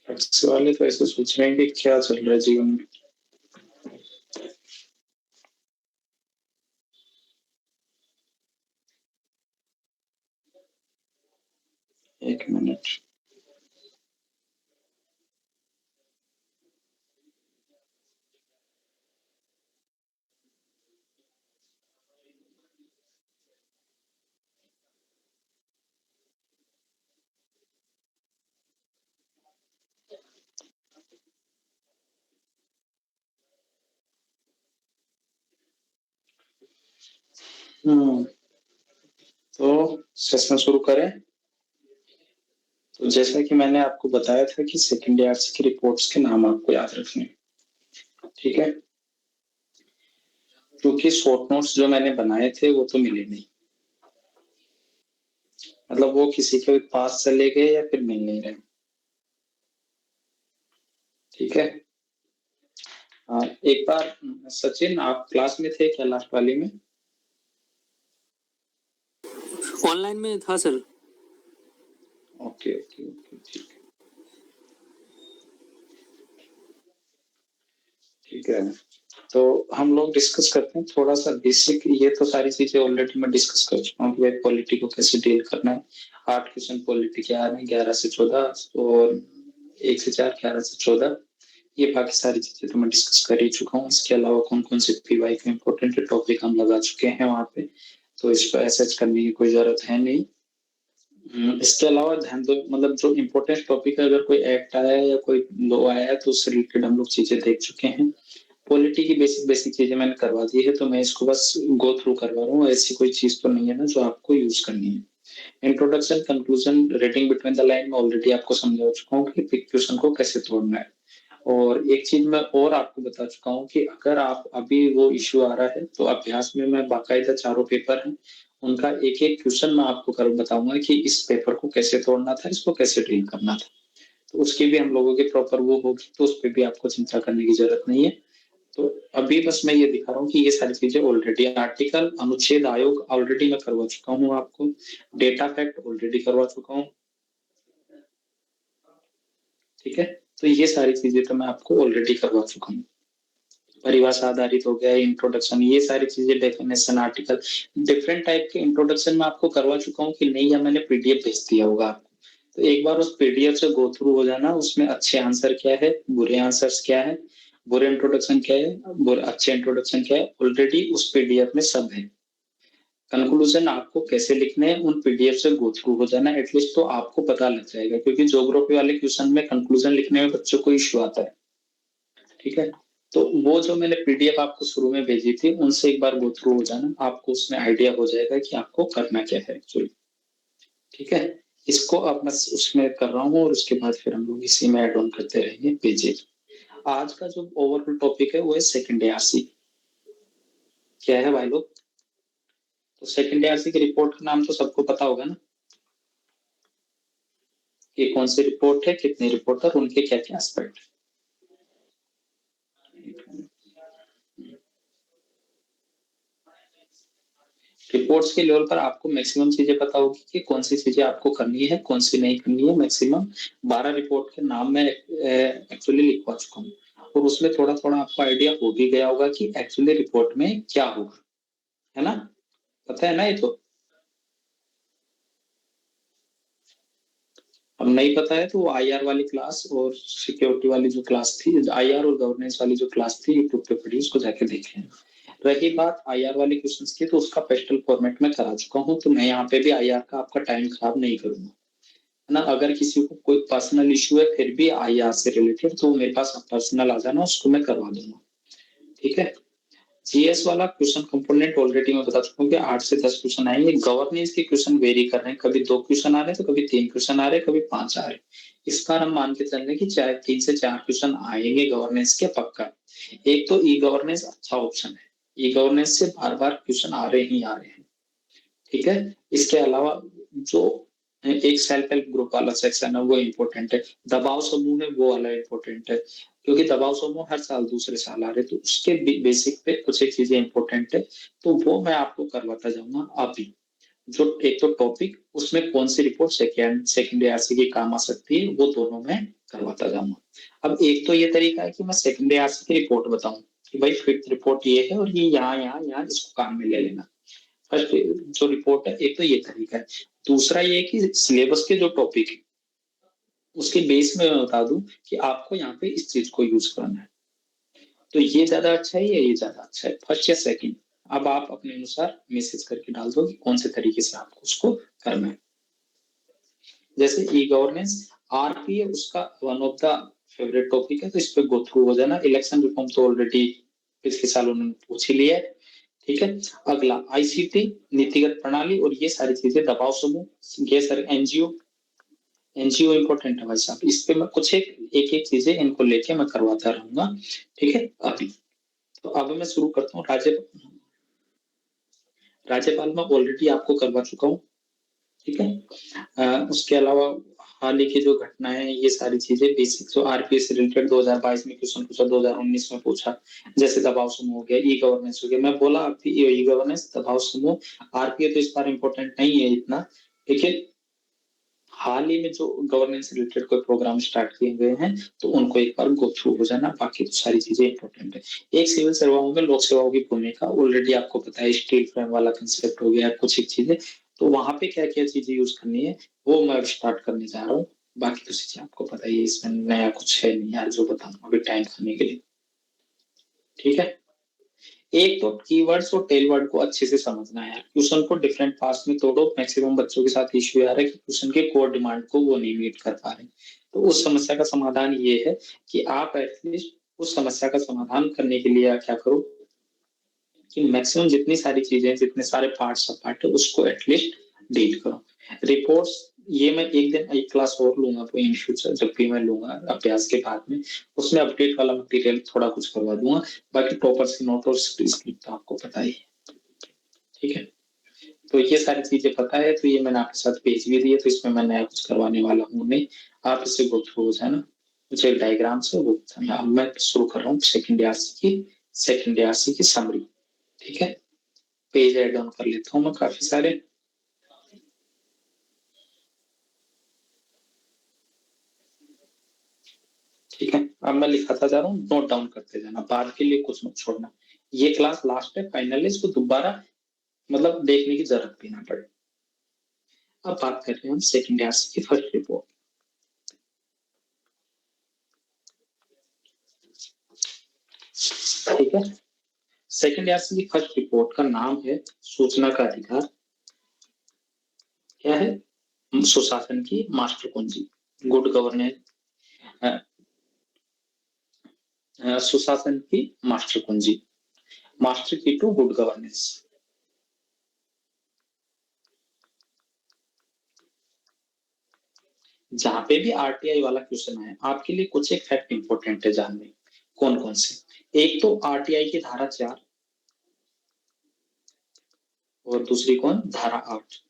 Taxi वाले तो ऐसे सोच रहे हैं कि क्या चल रहा है जीवन में। एक मिनट। हम्म। तो सेशन शुरू करें। तो जैसा कि मैंने आपको बताया था कि सेकेंड ईयर की रिपोर्ट्स के नाम आपको याद रखने हैं, ठीक है। क्योंकि शॉर्ट नोट्स जो मैंने बनाए थे वो तो मिले नहीं, मतलब वो किसी के पास चले गए या फिर मिल नहीं रहे। ठीक है। हाँ, एक बार सचिन, आप क्लास में थे क्या लास्ट वाली में? ऑनलाइन में था सर। ओके ओके ओके, ठीक है। ठीक है, तो हम लोग डिस्कस करते हैं थोड़ा सा बेसिक। ये तो सारी चीजें ऑलरेडी मैं डिस्कस कर चुका हूँ कि पॉलिटी को कैसे डील करना है। 8 क्वेश्चन पॉलिटी के आ रहे हैं, 11 से 14 और 1 से 4, 11 से 14। ये बाकी सारी चीजें तो मैं डिस्कस कर ही चुका हूँ। इसके अलावा कौन कौन से पीवाई के इम्पोर्टेंट टॉपिक हम लगा चुके हैं वहाँ पे, तो इस पर एसएच करने की कोई जरूरत है नहीं। इसके अलावा ध्यान दो, मतलब जो इम्पोर्टेंट टॉपिक है, अगर कोई एक्ट आया है या कोई लॉ आया है तो उससे रिलेटेड हम लोग चीजें देख चुके हैं। पॉलिटी की बेसिक बेसिक चीजें मैंने करवा दी है, तो मैं इसको बस गो थ्रू करवा रहा हूँ। ऐसी कोई चीज तो नहीं है ना जो आपको यूज करनी है। Introduction, conclusion, reading between the line में ऑलरेडी आपको समझा चुका हूँ कि क्वेश्चन को कैसे तोड़ना है। और एक चीज मैं और आपको बता चुका हूँ कि अगर आप अभी वो इश्यू आ रहा है तो अभ्यास में मैं बाकायदा चारों पेपर हैं उनका एक एक क्वेश्चन मैं आपको कर बताऊंगा कि इस पेपर को कैसे तोड़ना था, इसको कैसे डील करना था। तो उसकी भी हम लोगों की प्रॉपर वो होगी, तो उस पर भी आपको चिंता करने की जरूरत नहीं है। तो अभी बस मैं ये दिखा रहा हूँ कि ये सारी चीजें ऑलरेडी आर्टिकल, अनुच्छेद, आयोग ऑलरेडी मैं करवा चुका हूँ आपको। डेटा फैक्ट ऑलरेडी करवा चुका हूँ। ठीक है, तो ये सारी चीजें तो मैं आपको ऑलरेडी करवा चुका हूँ। परिभाषा आधारित हो गया, इंट्रोडक्शन, ये सारी चीजें, डेफिनेशन, आर्टिकल, डिफरेंट टाइप के इंट्रोडक्शन में आपको करवा चुका हूँ कि नहीं, या मैंने पीडीएफ भेज दिया होगा आपको। तो एक बार उस पीडीएफ से गो थ्रू हो जाना, उसमें अच्छे आंसर क्या है, बुरे आंसर्स क्या है, बुरे इंट्रोडक्शन क्या है, अच्छे इंट्रोडक्शन क्या है, ऑलरेडी उस पीडीएफ में सब है। कंक्लूजन आपको कैसे लिखने हैं उन पीडीएफ से गो थ्रू हो जाना, एटलीस्ट तो आपको पता लग जाएगा, क्योंकि ज्योग्राफी वाले क्वेश्चन में कंक्लूजन लिखने में बच्चों को इश्यू आता है। ठीक है, तो वो जो मैंने पीडीएफ आपको शुरू में भेजी थी उनसे एक बार गो थ्रू हो जाना, आपको उसमें आइडिया हो जाएगा कि आपको करना क्या है एक्चुअली। ठीक है, इसको अब मैं उसमें कर रहा हूँ और उसके बाद फिर हम लोग इसी में एड ऑन करते रहेंगे पेजेस। आज का जो ओवरऑल टॉपिक है वो है सेकेंड एआरसी। क्या है भाई लोग? तो सेकेंड एआरसी की रिपोर्ट का नाम तो सबको पता होगा ना, कि कौन सी रिपोर्ट है, कितने रिपोर्टर, उनके क्या क्या एस्पेक्ट। रिपोर्ट्स के लेवल पर आपको मैक्सिमम चीजें पता होगी कि कौन सी चीजें आपको करनी है, कौन सी नहीं करनी है। मैक्सिमम 12 रिपोर्ट के नाम मैं एक्चुअली लिखवा चुका हूँ, और उसमें थोड़ा थोड़ा आपको आइडिया हो भी गया होगा कि एक्चुअली रिपोर्ट में क्या होगा, है ना? पता है ना ये तो? अब नहीं पता है तो आईआर वाली क्लास और सिक्योरिटी वाली जो क्लास थी, आईआर और गवर्नेंस वाली जो क्लास थी, यूट्यूब पे पड़ी, उसको जाके देख लें। रही बात आईआर वाले क्वेश्चंस की, तो उसका पेस्टल फॉर्मेट में करा चुका हूँ, तो मैं यहाँ पे भी आईआर का आपका टाइम खराब नहीं करूंगा, है ना? अगर किसी को कोई पर्सनल इशू है फिर भी आईआर से रिलेटेड, तो मेरे पास पर्सनल आ जाना, उसको मैं करवा दूंगा। ठीक है, जीएस वाला क्वेश्चन कंपोनेंट ऑलरेडी मैं बता चुका हूँ कि 8 से 10 क्वेश्चन आएंगे। गवर्नेंस के क्वेश्चन वेरी कर रहे हैं, कभी 2 क्वेश्चन आ रहे हैं तो कभी 3 क्वेश्चन आ रहे हैं, कभी 5 आ रहे हैं। इस बार हम मान के चल रहे हैं कि चाहे 3 से 4 क्वेश्चन आएंगे गवर्नेंस के पक्का। एक तो ई गवर्नेंस अच्छा ऑप्शन है, ई गवर्नेंस से बार बार क्वेश्चन आ रहे ही आ रहे हैं। ठीक है, इसके अलावा जो एक सेल्फ हेल्प ग्रुप वाला सेक्शन है वो इम्पोर्टेंट है, दबाव समूह है वो वाला इम्पोर्टेंट है, क्योंकि दबाव समूह हर साल दूसरे साल आ रहे, तो उसके बेसिक पे कुछ एक चीजें इम्पोर्टेंट है, तो वो मैं आपको करवाता जाऊंगा अभी। जो एक तो टॉपिक उसमें कौन सी रिपोर्ट सेकेंड आरसी की काम आ सकती है, वो दोनों मैं करवाता जाऊंगा। अब एक तो ये तरीका है कि मैं सेकेंड आरसी की रिपोर्ट बताऊं कि भाई फिफ्थ रिपोर्ट ये है और ये यहाँ इसको काम में ले लेना। फर्स्ट जो रिपोर्ट है, एक तो ये तरीका है। दूसरा ये है कि सिलेबस के जो टॉपिक है उसके बेस में मैं बता दूं कि आपको यहाँ पे इस चीज को यूज करना है, तो ये ज्यादा अच्छा है या ये ज्यादा अच्छा है, फर्स्ट या सेकंड। अब आप अपने अनुसार मैसेज करके डाल दो कि कौन से तरीके से आपको उसको करना है। जैसे ई गवर्नेंस आरपी है, उसका one of the favourite topic है, तो इस पे गो थ्रू हो जाना। इलेक्शन रिफॉर्म तो ऑलरेडी पिछले साल उन्होंने पूछ ही लिया है। ठीक है। अगला आईसीटी नीतिगत प्रणाली, और ये सारी चीजें दबाव समूह, ये सारे एनजीओ, एनजीओ इंपॉर्टेंट है भाई साहब, इस पे मैं कुछ एक चीजें इनको लेके मैं करवाता रहूंगा। ठीक है। अभी तो अब मैं शुरू करता हूँ। राज्यपाल में ऑलरेडी आपको करवा चुका हूँ। ठीक है। उसके अलावा हाल ही की जो घटना है, ये सारी चीजें बेसिक जो आरपीएस से रिलेटेड 2022 में क्वेश्चन पूछा, 2019 में पूछा, जैसे दबाव समूह हो गया, ई गवर्नेंस हो गया। मैं बोला आपकी ई गवर्नेंस, दबाव समूह, आरपीए तो इस बार इंपॉर्टेंट नहीं है इतना, लेकिन हाल ही में जो गवर्नेंस से रिलेटेड कोई प्रोग्राम स्टार्ट किए गए हैं तो उनको एक बार गो थ्रू हो जाना। बाकी तो सारी चीजें इंपॉर्टेंट है। एक सिविल सेवाओं में लोक सेवाओं की भूमिका ऑलरेडी आपको पता है, स्टील फ्रेम वाला कंसेप्ट हो गया, कुछ एक चीजें, तो वहां पे क्या क्या चीजें यूज करनी है वो मैं स्टार्ट करने जा रहा हूँ। बाकी तो चीजें आपको पता ही है, इसमें नया कुछ है नहीं यार जो बताऊँ अभी टाइम खाने के लिए। ठीक है। एक तो कीवर्ड्स और टेलवर्ड को अच्छे से समझना है यार, क्वेश्चन को डिफरेंट पार्ट्स में तोड़ो। मैक्सिमम बच्चों के साथ इश्यू आ रहा है कि क्वेश्चन के कोर डिमांड को वो नहीं मीट कर पा रहे। तो उस समस्या का समाधान ये है कि आप एटलीस्ट उस समस्या का समाधान करने के लिए क्या करो कि मैक्सिमम जितनी सारी चीजें, जितने सारे पार्ट्स सब पार्ट है, उसको एटलीस्ट डील करो। रिपोर्ट्स ये मैं एक दिन एक क्लास और लूंगा तो इन फ्यूचर जब भी मैं लूंगा अभ्यास के बाद में, उसमें अपडेट वाला मटेरियल थोड़ा कुछ करवा दूंगा। बाकी टॉपर्स की नोट और स्क्रिप्ट तो आपको पता ही है। ठीक है। तो ये सारी चीजें पता है, तो ये मैंने आपके साथ भेज भी दी है, तो इसमें मैं नया कुछ करवाने वाला हूँ नहीं। आप इससे गो थ्रू हो जाना, कुछ एक डायग्राम से वो बताना। अब मैं शुरू कर रहा हूँ सेकेंड आरसी की समरी। ठीक है। पेज ऐड ऑन कर लेता हूँ मैं काफी सारे। ठीक है। अब मैं लिखाता जा रहा हूँ, नोट डाउन करते जाना, बाद के लिए कुछ मत छोड़ना। ये क्लास लास्ट है, फाइनल है, इसको दोबारा मतलब देखने की जरूरत भी ना पड़े। अब बात कर रहे हैं हम सेकेंड आरसी की फर्स्ट रिपोर्ट। ठीक है। सेकेंड आरसी की फर्स्ट रिपोर्ट का नाम है सूचना का अधिकार। क्या है? सुशासन की मास्टर कुंजी, गुड गवर्नेंस, सुशासन की मास्टर कुंजी, मास्टर की टू गुड गवर्नेंस। जहां पे भी आरटीआई वाला क्वेश्चन है, आपके लिए कुछ एक फैक्ट इंपॉर्टेंट है जानने। कौन कौन से? एक तो आरटीआई की धारा 4, और दूसरी कौन, धारा 8।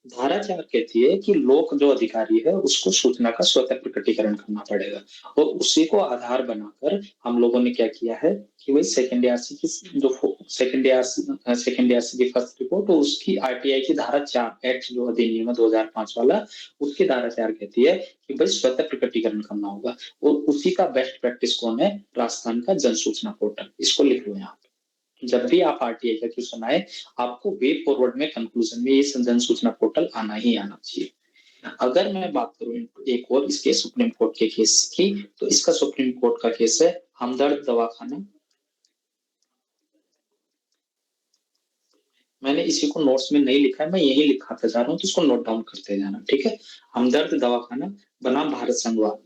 धारा 4 कहती है कि लोक जो अधिकारी है उसको सूचना का स्वतः प्रकटीकरण करना पड़ेगा, और उसी को आधार बनाकर हम लोगों ने क्या किया है कि भाई सेकेंड आरसी की फर्स्ट रिपोर्ट और उसकी आरटीआई की धारा 4 एक्ट जो अधिनियम है 2005 वाला, उसकी धारा 4 कहती है कि भाई स्वतः प्रकटीकरण करना होगा। और उसी का बेस्ट प्रैक्टिस कौन है? राजस्थान का जन सूचना पोर्टल। इसको लिख लो यहाँ। जब भी आप आरटीआई का क्वेश्चन आए, आपको वे फॉरवर्ड में कंक्लूजन में ये जन सूचना पोर्टल आना ही आना चाहिए। अगर मैं बात करूं एक और इसके सुप्रीम कोर्ट के केस की, तो इसका सुप्रीम कोर्ट का केस है हमदर्द दवाखाना। मैंने इसी को नोट्स में नहीं लिखा है, मैं यही लिखाता जा रहा हूँ, तो इसको नोट डाउन करते जाना। ठीक है। हमदर्द दवाखाना बनाम भारत संघवाद,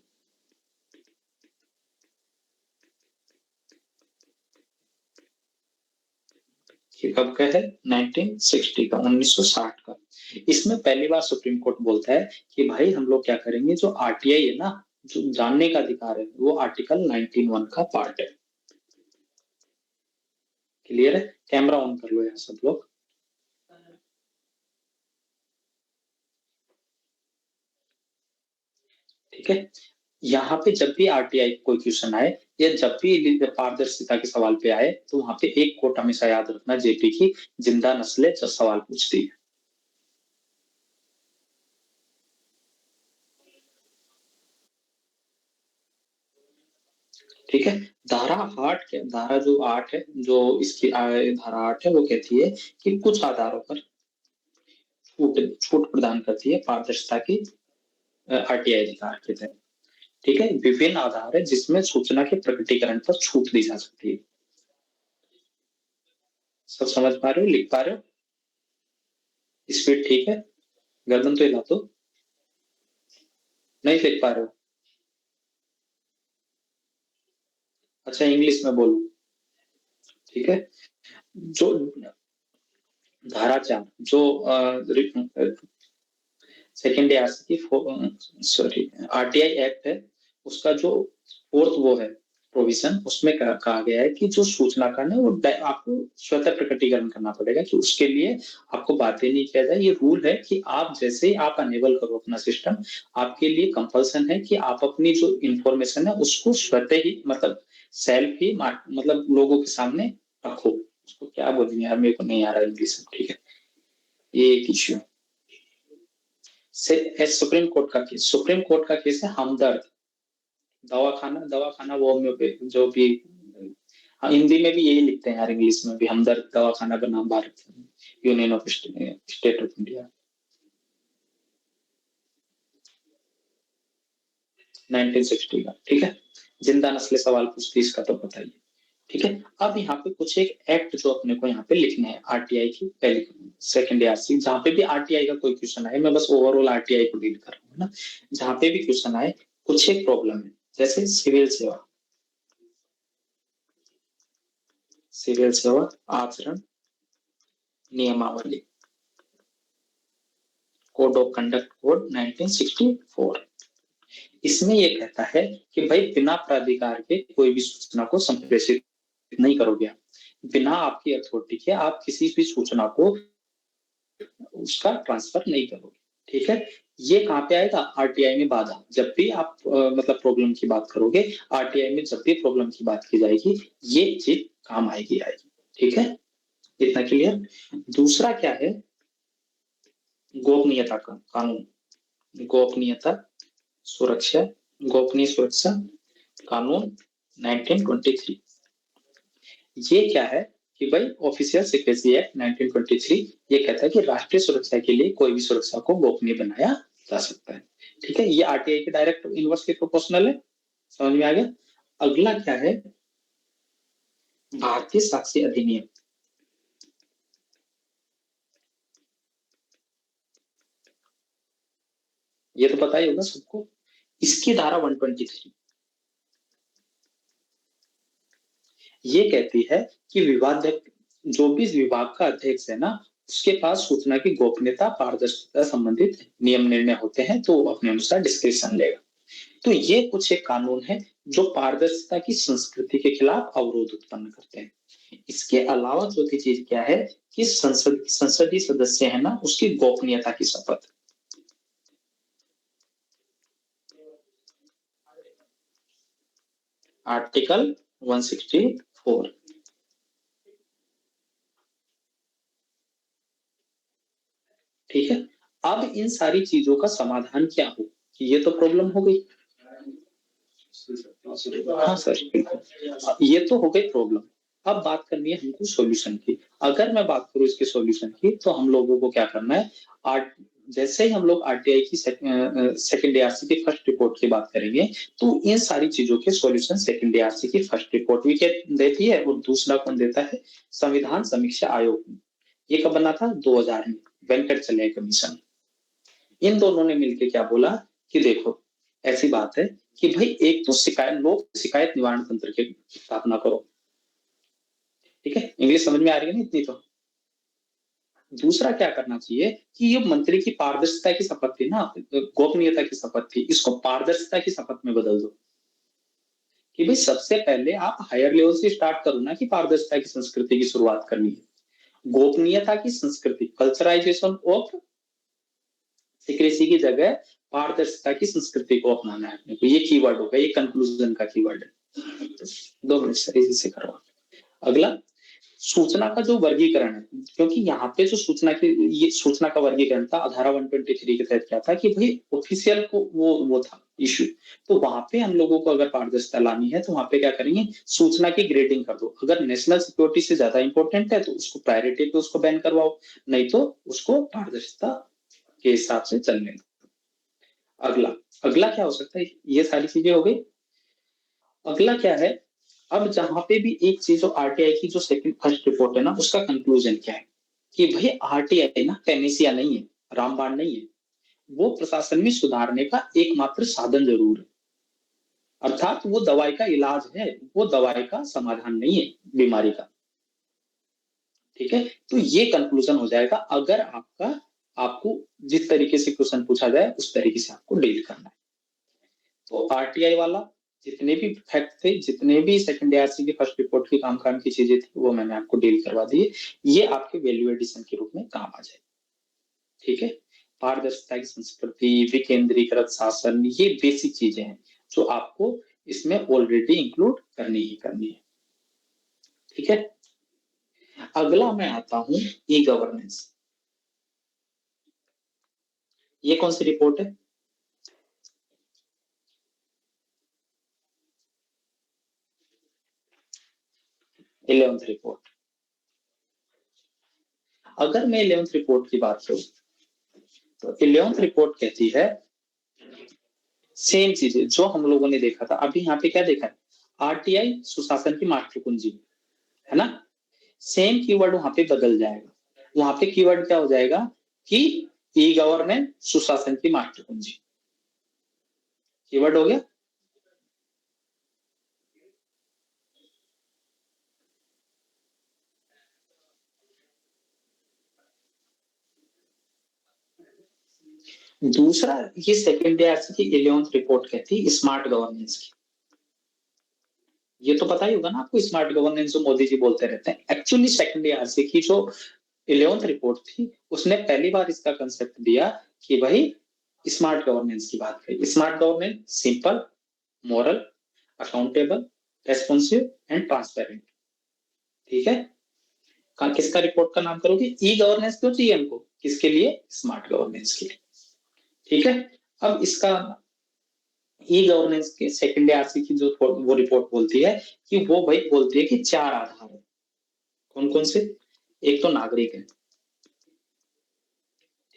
ये कब का है? 1960 का, 1960 का। इसमें पहली बार सुप्रीम कोर्ट बोलता है कि भाई हम लोग क्या करेंगे, जो आरटीआई है ना, जो जानने का अधिकार है, वो आर्टिकल 19(1) का पार्ट है। क्लियर है? कैमरा ऑन कर लो यार सब लोग। ठीक है। यहाँ पे जब भी आरटीआई कोई क्वेश्चन आए या जब भी पारदर्शिता के सवाल पे आए तो वहां पे एक कोट हमेशा याद रखना, जेपी की जिंदा नस्लें जब सवाल पूछती है। ठीक है। धारा जो 8 है, जो इसकी धारा 8 है, वो कहती है कि कुछ आधारों पर छूट छूट प्रदान करती है पारदर्शिता की आरटीआई अधिकार के तहत। ठीक है, विभिन्न आधार है जिसमें सूचना के प्रकटीकरण पर छूट दी जा सकती है। सब समझ पा रहे हो, लिख पा रहे हो? स्पीड ठीक है? गर्दन तो हिला दो। नहीं लिख पा रहे हो? अच्छा, इंग्लिश में बोलो। ठीक है। जो धारा 4 जो सेकेंड आरसी की सॉरी आरटीआई एक्ट है, उसका जो फोर्थ वो है प्रोविजन, उसमें कहा गया है कि जो सूचना का ना वो आपको स्वतः प्रकटीकरण करना पड़ेगा, कि उसके लिए आपको बातें नहीं किया जाए। ये रूल है कि आप जैसे ही आप अनेबल करो अपना सिस्टम, आपके लिए कंपल्सन है कि आप अपनी जो इंफॉर्मेशन है उसको स्वतः ही मतलब सेल्फ ही मतलब लोगों के सामने रखो। उसको क्या बोलेंगे यार, मेरे को नहीं आ रहा इंग्लिश में। ठीक है, ये एक इश्यू। सुप्रीम कोर्ट का केस है हमदर्द। दवाखाना वो होम्योपैथी जो भी। हाँ, हिंदी में भी यही लिखते हैं यार, इंग्लिश में भी हमदर्द दवाखाना का नाम Bharat union of state of India 1960 का। ठीक है, जिंदा नस्लें सवाल पूछती, इसका तो पता ही है। ठीक है, अब यहाँ पे कुछ एक एक्ट जो अपने को यहाँ पे लिखने हैं आरटीआई की पहली सेकेंड आरसी, जहां पे भी आरटीआई का कोई क्वेश्चन आए, मैं बस ओवरऑल आरटीआई को डील कर रहा हूँ ना। जहां पे भी क्वेश्चन आए, कुछ एक प्रॉब्लम है, जैसे सिविल सेवा आचरण नियमावली, कोड ऑफ कंडक्ट कोड 1964। इसमें ये कहता है कि भाई बिना प्राधिकार के कोई भी सूचना को संप्रेषित नहीं करोगे आप। बिना आपकी अथॉरिटी के आप किसी भी सूचना को उसका ट्रांसफर नहीं करोगे। ठीक है, ये कहाँ पे आएगा? आरटीआई में बाधा। जब भी आप मतलब प्रॉब्लम की बात करोगे, आरटीआई में जब भी प्रॉब्लम की बात की जाएगी, ये चीज काम आएगी। ठीक है, इतना क्लियर। दूसरा क्या है? गोपनीयता का कानून, गोपनीयता सुरक्षा, गोपनीय सुरक्षा कानून 1923। ये क्या है कि भाई ऑफिशियल सीक्रेसी एक्ट 1923 ये कहता है कि राष्ट्रीय सुरक्षा के लिए कोई भी सुरक्षा को गोपनीय बनाया जा सकता है। ठीक है, ये आरटीआई के डायरेक्ट इनवर्सली प्रोपोर्शनल है। समझ में आ गया? अगला क्या है? भारतीय साक्ष्य अधिनियम। ये तो पता ही होगा सबको। इसकी धारा 123 ये कहती है कि विवाद जो भी विभाग का अध्यक्ष है ना, उसके पास सूचना की गोपनीयता पारदर्शिता संबंधित नियम निर्णय होते हैं, तो वो अपने अनुसार डिस्क्रिप्शन लेगा। तो ये कुछ एक कानून है जो पारदर्शिता की संस्कृति के खिलाफ अवरोध उत्पन्न करते हैं। इसके अलावा चौथी चीज क्या है कि संसदीय सदस्य है ना, उसकी गोपनीयता की शपथ। आर्टिकल 164। ठीक है, अब इन सारी चीजों का समाधान क्या हो? ये तो प्रॉब्लम हो गई। हाँ सर, बिल्कुल, ये तो हो गई प्रॉब्लम। अब बात करनी है हमको सॉल्यूशन की। अगर मैं बात करूं इसके सॉल्यूशन की, तो हम लोगों को क्या करना है? आर्ट जैसे ही हम लोग आरटीआई की सेकेंड आरसी की फर्स्ट रिपोर्ट की बात करेंगे, तो इन सारी चीजों के सॉल्यूशन सेकेंड आरसी की फर्स्ट रिपोर्ट भी देती है, और दूसरा कौन देता है? संविधान समीक्षा आयोग। ये कब बना था? 2000 में, वेंकट कमीशन। इन दोनों ने मिलकर क्या बोला कि देखो, ऐसी बात है कि भाई एक तो लोक शिकायत निवारण तंत्र की स्थापना करो। ठीक है, इंग्लिश समझ में आ रही है ना इतनी तो? दूसरा क्या करना चाहिए कि ये मंत्री की पारदर्शिता की शपथ थी ना, गोपनीयता की शपथ थी, इसको पारदर्शिता की शपथ में बदल दो। कि भाई सबसे पहले आप हायर लेवल से स्टार्ट करो ना, कि पारदर्शिता की संस्कृति की शुरुआत करनी है। गोपनीयता की संस्कृति, कल्चराइजेशन ऑफ सीक्रेसी की जगह पारदर्शिता की संस्कृति को अपनाना है अपने को, ये कीवर्ड होगा, ये कंक्लूजन का कीवर्ड है। 2 मिनट सर इसी से करवा। अगला सूचना का जो वर्गीकरण है, क्योंकि यहाँ पे जो ये सूचना का वर्गीकरण था धारा 123 के तहत क्या था कि भाई ऑफिशियल को वो था इशू, तो वहां पे हम लोगों को अगर पारदर्शिता लानी है तो वहां पे क्या करेंगे, सूचना की ग्रेडिंग कर दो। अगर नेशनल सिक्योरिटी से ज्यादा इंपॉर्टेंट है तो उसको प्रायोरिटी पे उसको बैन करवाओ, नहीं तो उसको पारदर्शिता के हिसाब से चलने दो। अगला अगला क्या हो सकता है, ये सारी चीजें हो गई। अगला क्या है, अब जहां पे भी एक चीज जो आरटीआई की जो सेकंड फर्स्ट रिपोर्ट है ना, उसका कंक्लूजन क्या है कि भाई आरटीआई ना पेनिसिया नहीं है, रामबाण नहीं है, वो प्रशासन में सुधारने का एकमात्र साधन जरूर है। अर्थात वो दवाई का इलाज है, वो दवाई का समाधान नहीं है बीमारी का। ठीक है, तो ये कंक्लूजन हो जाएगा अगर आपको जिस तरीके से क्वेश्चन पूछा जाए उस तरीके से आपको डील करना है। तो आरटीआई वाला जितने भी फैक्ट थे, जितने भी सेकंड आरसी की फर्स्ट रिपोर्ट की काम की चीजें थी, वो मैंने आपको डील करवा दी। ये आपके वैल्यू एडिशन के रूप में काम आ जाए। ठीक है, पारदर्शिता की संस्कृति, विकेंद्रीकृत शासन, ये बेसिक चीजें हैं जो आपको इसमें ऑलरेडी इंक्लूड करनी ही करनी है। ठीक है, अगला मैं आता हूं ई गवर्नेंस। ये कौन सी रिपोर्ट है? 11th report. अगर मैं 11th रिपोर्ट की बात करूं तो 11th रिपोर्ट कहती है सेम चीजें जो हम लोगों ने देखा था। अभी यहाँ पे क्या देखा है, आरटीआई सुशासन की मास्टर कुंजी है ना, सेम कीवर्ड वहां पे बदल जाएगा। वहां पे कीवर्ड क्या हो जाएगा कि ई गवर्नेंस सुशासन की मास्टर कुंजी, कीवर्ड हो गया। दूसरा, ये सेकेंड आरसी की 11th रिपोर्ट कहती है स्मार्ट गवर्नेंस की। ये तो पता ही होगा ना आपको, स्मार्ट गवर्नेंस जो मोदी जी बोलते रहते हैं। एक्चुअली सेकेंड आरसी की जो 11th रिपोर्ट थी उसने पहली बार इसका कंसेप्ट दिया कि भाई स्मार्ट गवर्नेंस की बात करें। Smart governance simple, moral, accountable, responsive and transparent. ठीक है, किसका रिपोर्ट का नाम करोगे, ई गवर्नेंस क्यों चाहिए हमको, किसके लिए, स्मार्ट गवर्नेंस के लिए। ठीक है, अब इसका ई गवर्नेंस के सेकेंड आरसी की जो वो रिपोर्ट बोलती है कि वो भाई बोलती है कि 4 आधार है। कौन कौन से, एक तो नागरिक है,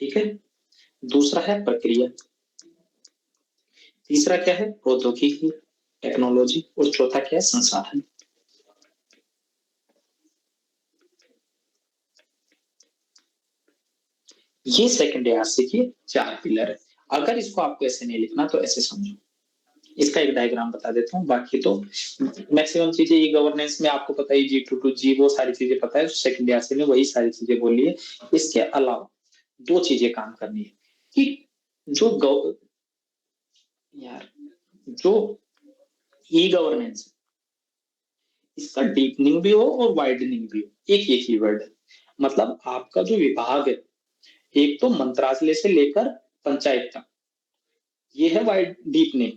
ठीक है, दूसरा है प्रक्रिया, तीसरा क्या है प्रौद्योगिकी टेक्नोलॉजी, और चौथा क्या है संसाधन। ये सेकेंड आरसी के 4 पिलर है। अगर इसको आपको ऐसे नहीं लिखना तो ऐसे समझो, इसका एक डायग्राम बता देता हूँ। बाकी तो मैक्सिमम चीजें ई गवर्नेंस में आपको पता ही, G2G वो सारी चीजें पता है, सेकेंड आरसी में वही सारी चीजें बोली है। इसके अलावा 2 चीजें काम करनी है कि जो यार जो ई गवर्नेंस इसका डीपनिंग भी हो और वाइडनिंग भी हो, एक ये कीवर्ड है। मतलब आपका जो विभाग है, एक तो मंत्रालय से लेकर पंचायत तक, ये है वाइड डीपनिंग,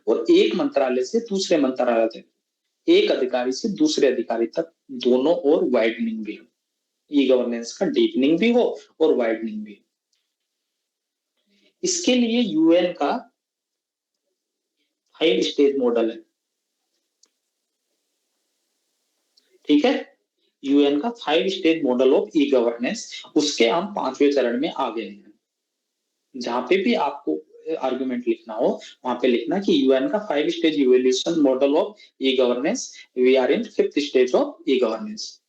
और एक मंत्रालय से दूसरे मंत्रालय तक, एक अधिकारी से दूसरे अधिकारी तक, दोनों और वाइडनिंग भी हो। ई गवर्नेंस का डीपनिंग भी हो और वाइडनिंग भी हो। इसके लिए यूएन का 5 स्टेज मॉडल है। ठीक है, यूएन का 5 stage model of e governance, उसके हम 5वें चरण में आ गए हैं। जहां पे भी आपको आर्गुमेंट लिखना हो वहां पे लिखना कि यूएन का 5 stage evolution model of e governance, we are in 5th stage of e governance,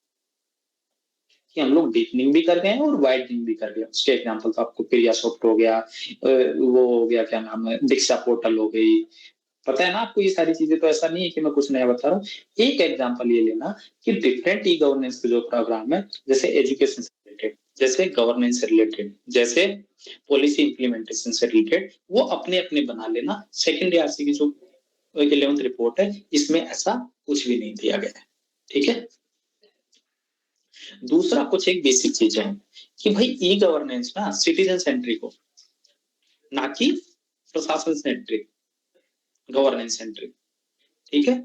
कि हम लोग डीपनिंग भी कर गए हैं और वाइडनिंग भी कर गए। उसके एग्जांपल तो आपको प्रिया सॉफ्ट हो गया, वो हो गया क्या नाम है, दीक्षा पोर्टल हो गई, पता है ना आपको ये सारी चीजें। तो ऐसा नहीं है कि मैं कुछ नया बता रहा हूँ। एक एग्जांपल ये लेना कि डिफरेंट ई गवर्नेंस के जो प्रोग्राम है, जैसे एजुकेशन से रिलेटेड, जैसे गवर्नेंस से रिलेटेड, जैसे पॉलिसी इंप्लीमेंटेशन से रिलेटेड, वो अपने अपने बना लेना। सेकेंड आरसी की जो 11th रिपोर्ट है इसमें ऐसा कुछ भी नहीं दिया गया है। ठीक है, दूसरा कुछ एक बेसिक चीजें हैं कि भाई ई गवर्नेंस ना सिटीजन सेंट्रिक हो, ना कि प्रशासन सेंट्रिक, गवर्नेंस सेंट्रिक। ठीक है।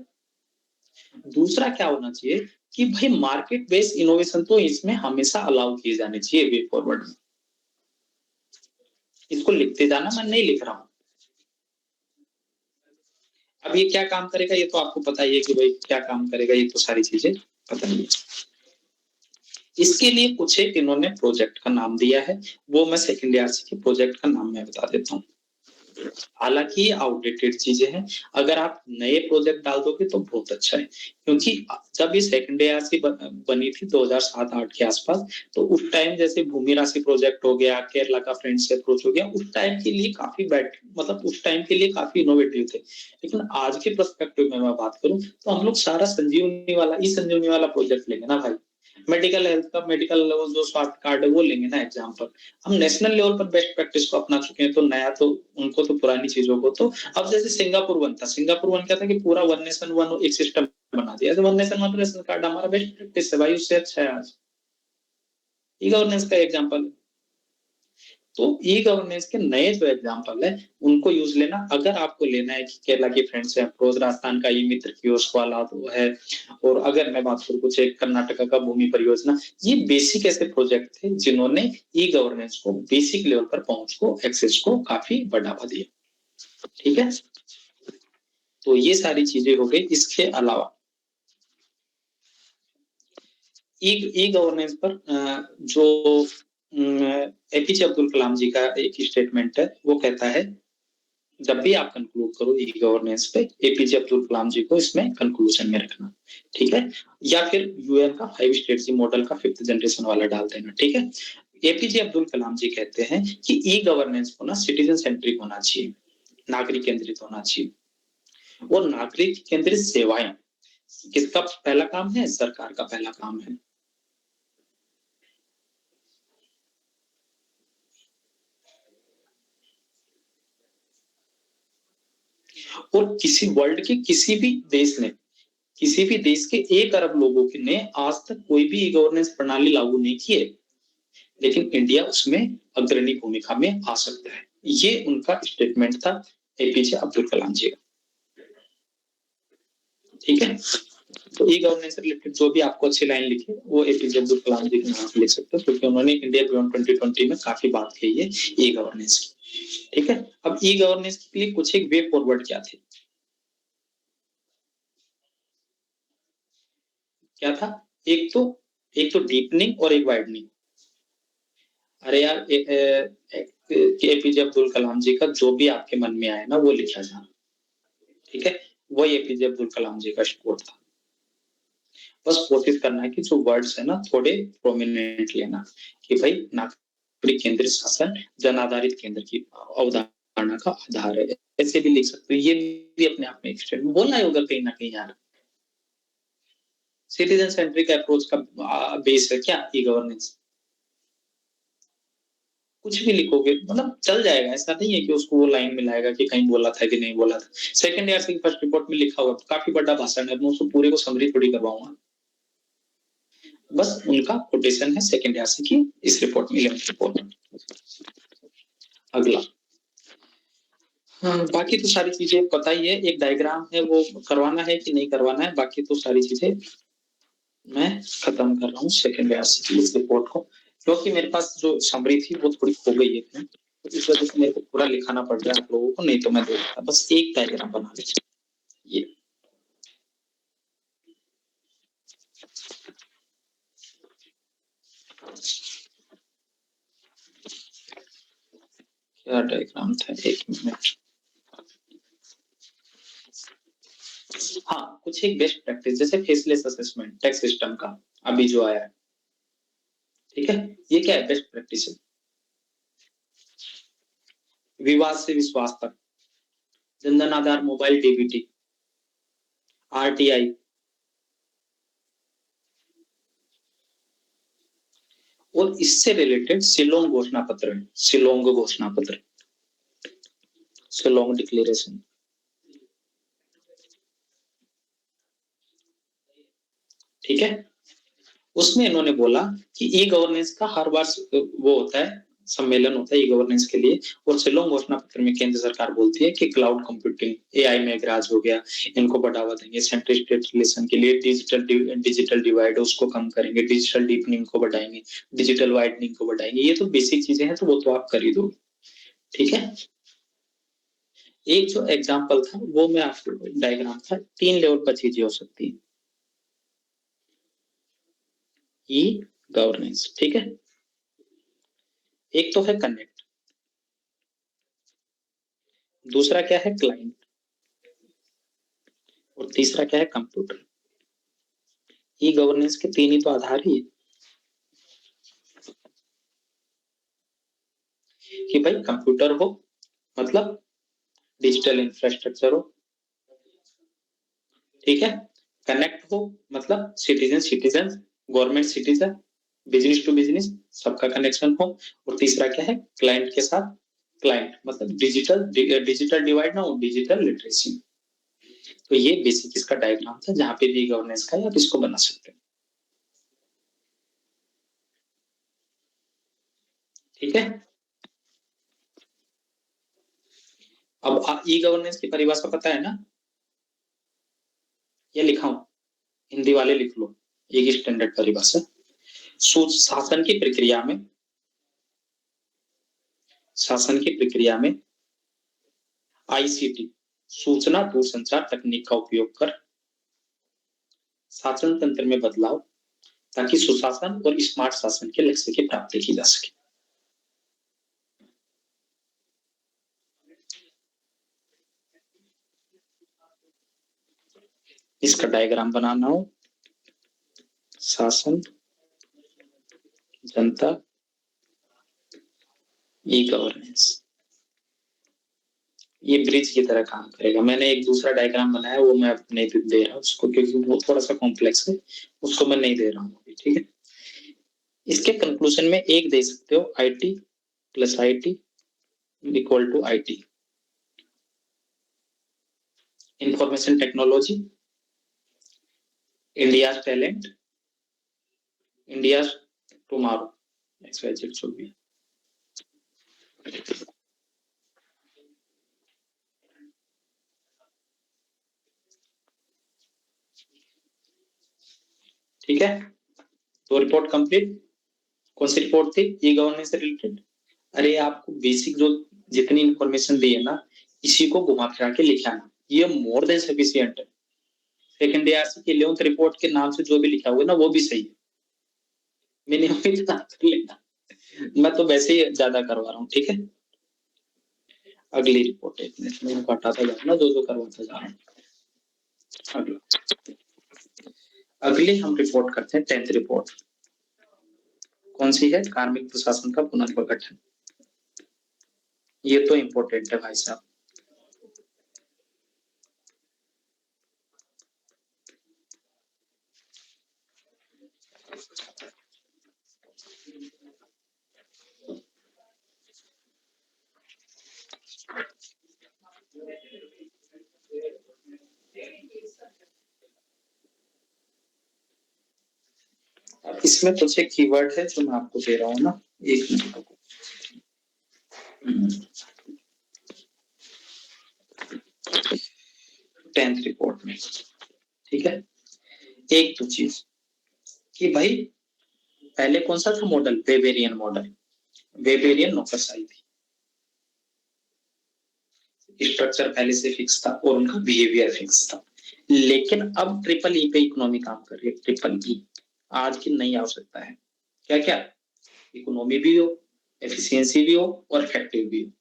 दूसरा क्या होना चाहिए कि भाई मार्केट बेस्ड इनोवेशन तो इसमें हमेशा अलाउ किए जाने चाहिए वे फॉरवर्ड में। इसको लिखते जाना, मैं नहीं लिख रहा हूं। अब ये क्या काम करेगा ये तो आपको पता ही है कि भाई क्या काम करेगा, ये तो सारी चीजें पता नहीं है। इसके लिए कुछ एक इन्होंने प्रोजेक्ट का नाम दिया है, वो मैं सेकेंड ईआरसी के प्रोजेक्ट का नाम मैं बता देता हूँ। हालांकि आउटडेटेड चीजें हैं, अगर आप नए प्रोजेक्ट डाल दोगे तो बहुत अच्छा है, क्योंकि जब ये सेकंड ईआरसी बनी थी 2007-8 के आसपास, तो उस टाइम जैसे भूमि राशि प्रोजेक्ट हो गया, केरला का फ्रेंड से अप्रोच हो गया, उस टाइम के लिए काफी मतलब उस टाइम के लिए काफी इनोवेटिव थे। लेकिन आज के पर्सपेक्टिव में मैं बात करूं तो हम लोग सारा संजीवनी वाला, ई संजीवनी वाला प्रोजेक्ट लेंगे ना भाई। मेडिकल हेल्थ का मेडिकल जो स्वास्थ्य कार्ड है वो लेंगे ना एग्जाम्पल। हम नेशनल लेवल पर बेस्ट प्रैक्टिस को अपना चुके हैं, तो नया तो उनको तो पुरानी चीजों को तो अब जैसे सिंगापुर वन था, सिंगापुर वन क्या था कि पूरा वन नेशन वन एक सिस्टम बना दिया, one nation one ration card हमारा बेस्ट प्रैक्टिस है भाई, उससे अच्छा है आज। ई गवर्नेंस का एग्जाम्पल। तो ई गवर्नेंस के नए जो एग्जाम्पल है उनको यूज लेना, अगर आपको लेना है कि केरला की फ्रेंड्स है अप्रोच, राजस्थान का ई मित्र कियोस्क वाला तो है, और अगर मैं बात करूं कुछ एक कर्नाटका का भूमि परियोजना, ये बेसिक ऐसे प्रोजेक्ट थे जिन्होंने ई गवर्नेंस को बेसिक लेवल पर पहुंच को, एक्सेस को काफी बढ़ावा दिया। ठीक है। तो ये सारी चीजें हो गई। इसके अलावा ई गवर्नेंस पर जो एपीजे अब्दुल कलाम जी का एक स्टेटमेंट है, वो कहता है जब भी आप कंक्लूड करो ई गवर्नेंस पे, एपीजे अब्दुल कलाम जी को इसमें कंक्लूजन में रखना। ठीक है। या फिर यूएन का 5 स्टेट मॉडल का 5th जनरेशन वाला डाल देना। ठीक है। एपीजे अब्दुल कलाम जी कहते हैं कि ई गवर्नेंस को ना सिटीजन सेंट्रिक होना चाहिए, नागरिक केंद्रित होना चाहिए। और नागरिक केंद्रित सेवाएं किसका पहला काम है? सरकार का पहला काम है। और किसी वर्ल्ड के किसी भी देश ने, किसी भी देश के 1 अरब लोगों ने आज तक कोई भी ई गवर्नेंस प्रणाली लागू नहीं की है, लेकिन इंडिया उसमें अग्रणी भूमिका में आ सकता है। ये उनका स्टेटमेंट था एपीजे अब्दुल कलाम जी का। ठीक है। तो ई गवर्नेंस से रिलेटेड जो भी आपको अच्छी लाइन लिखी वो एपीजे अब्दुल कलाम जी के नाम से लिख सकते हो, क्योंकि उन्होंने इंडिया बियॉन्ड 2020 में काफी बात कही है ई गवर्नेंस की। ठीक है। अब ई गवर्नेंस के लिए कुछ एक वे फॉरवर्ड क्या थे? क्या था? एक तो डीपनिंग और एक वाइडनिंग। अरे यार एपीजे अब्दुल कलाम जी का जो भी आपके मन में आए ना वो लिखा जाना। ठीक है। वही एपीजे अब्दुल कलाम जी का कोट था। बस कोशिश करना है कि जो वर्ड्स है ना थोड़े प्रोमिनेंट लेना, कि भाई नागरिक केंद्रित शासन जन आधारित केंद्र की अवधारणा का आधार है। ऐसे भी लिख सकते हो, ये भी अपने आप में एक स्टेटमेंट बोलना ही होगा कहीं ना कहीं यार। सिटीजन सेंट्रिक अप्रोच का बेस है क्या ई गवर्नेंस? कुछ भी लिखोगे मतलब चल जाएगा, ऐसा नहीं है कि उसको वो लाइन मिलाएगा कि कहीं बोला था कि नहीं बोला था। सेकंड ईयर की फर्स्ट रिपोर्ट में लिखा हुआ काफी बड़ा भाषण है, मैं उसको पूरे को समरी थोड़ी करवाऊंगा। बस उनका कोटेशन है सेकंड ईयर की इस रिपोर्ट में, 11th रिपोर्ट में। अगला, हाँ, बाकी तो सारी चीजें पता ही है, एक डायग्राम है वो करवाना है कि नहीं करवाना है, बाकी तो सारी चीजें मैं खत्म कर रहा हूँ सेकंड ईयर की इस रिपोर्ट को, क्योंकि मेरे पास जो समरी थी वो थोड़ी खो गई है, तो इस वजह से मेरे को पूरा लिखाना पड़ रहा है आप लोगों को, नहीं तो मैं दे देता, बस एक डायग्राम बना लीजिए। ये क्या डायग्राम था, एक मिनट। हाँ, कुछ एक बेस्ट प्रैक्टिस जैसे फेसलेस असेसमेंट टैक्स सिस्टम का अभी जो आया है। ठीक है। ये क्या है? बेस्ट प्रैक्टिस है। विवाद से विश्वास तक, Jan Dhan Aadhaar mobile DBT, RTI, और इससे रिलेटेड शिलोंग घोषणा पत्र है, शिलोंग घोषणा पत्र, शिलोंग डिक्लेरेशन। ठीक है। उसमें इन्होंने बोला कि ई गवर्नेंस का हर बार वो होता है सम्मेलन होता है ई गवर्नेंस के लिए, और शिलोंग घोषणा पत्र में केंद्र सरकार बोलती है कि क्लाउड कंप्यूटिंग, एआई मेगाज हो गया, इनको बढ़ावा देंगे, सेंट्रल स्टेट रिलेशन के लिए डिजिटल डिवाइड उसको कम करेंगे, डिजिटल डीपनिंग को बढ़ाएंगे, डिजिटल वाइडनिंग को बढ़ाएंगे। ये तो बेसिक चीजें हैं, तो वो तो आप कर ही दो, ठीक है। एक जो एग्जाम्पल था वो मैं आपको डायग्राम था, 3 लेवल पर चीजें हो सकती है ई गवर्नेंस, ठीक है। एक तो है कनेक्ट, दूसरा क्या है क्लाइंट, और तीसरा क्या है कंप्यूटर। ई गवर्नेंस के 3 ही तो आधार ही है कि भाई कंप्यूटर हो मतलब डिजिटल इंफ्रास्ट्रक्चर हो, ठीक है। कनेक्ट हो मतलब citizen, government citizen, business to business, सबका कनेक्शन हो। और तीसरा क्या है क्लाइंट के साथ, क्लाइंट मतलब डिजिटल डिवाइड ना हो, डिजिटल लिटरेसी। तो ये बेसिक इसका डायग्राम था जहां पे भी गवर्नेंस का आप इसको बना सकते हैं, ठीक है। अब ई गवर्नेंस की परिभाषा पता है ना, ये लिखा हूं, हिंदी वाले लिख लो, एक स्टैंडर्ड परिभाषा। शासन की प्रक्रिया में आईसीटी, सूचना दूरसंचार तकनीक का उपयोग कर शासन तंत्र में बदलाव, ताकि सुशासन और स्मार्ट शासन के लक्ष्य की प्राप्ति की जा सके। इसका डायग्राम बनाना हो, शासन, जनता, ई गवर्नेंस, ये ब्रिज की तरह काम करेगा। मैंने एक दूसरा डायग्राम बनाया, वो मैं नहीं दे रहा उसको, क्योंकि वो थोड़ा सा कॉम्प्लेक्स है, उसको मैं नहीं दे रहा हूँ, ठीक है। इसके कंक्लूजन में एक दे सकते हो, IT plus IT equal to IT, information technology, India talent, India tomorrow, XYZ should be. ठीक है, तो रिपोर्ट कंप्लीट। कौन सी रिपोर्ट थी, ई गवर्नेंस से रिलेटेड। अरे आपको बेसिक जो जितनी इंफॉर्मेशन दी है ना, इसी को घुमा फिरा के लिखाना, ये मोर देन सफिशिएंट है। सेकंड एआरसी की 11th रिपोर्ट के नाम से जो भी लिखा हुआ है ना, वो भी सही है, मिनिमम इतना कर लेना, मैं तो वैसे ही ज्यादा करवा रहा हूँ, ठीक है। अगली रिपोर्ट एक मिनट में हटाता जा रहा, जो करवाता जा रहा हूँ। अगली हम रिपोर्ट करते हैं 10th रिपोर्ट, कौन सी है, कार्मिक प्रशासन का पुनर्गठन। ये तो इंपॉर्टेंट है भाई साहब। इसमें कुछ एक कीवर्ड है जो मैं आपको दे रहा हूँ ना, एक मिनट। 10th रिपोर्ट में, ठीक है। एक तो चीज कि भाई पहले कौन सा था मॉडल, वेबेरियन मॉडल, वेबेरियन नौकरशाही थी, स्ट्रक्चर पहले से फिक्स था और उनका बिहेवियर फिक्स था। लेकिन अब ट्रिपल ई पे इकोनॉमी काम कर रही है, ट्रिपल ई आज की नई आवश्यकता है। क्या क्या, इकोनॉमी भी हो, एफिशिएंसी भी हो और इफेक्टिव भी हो।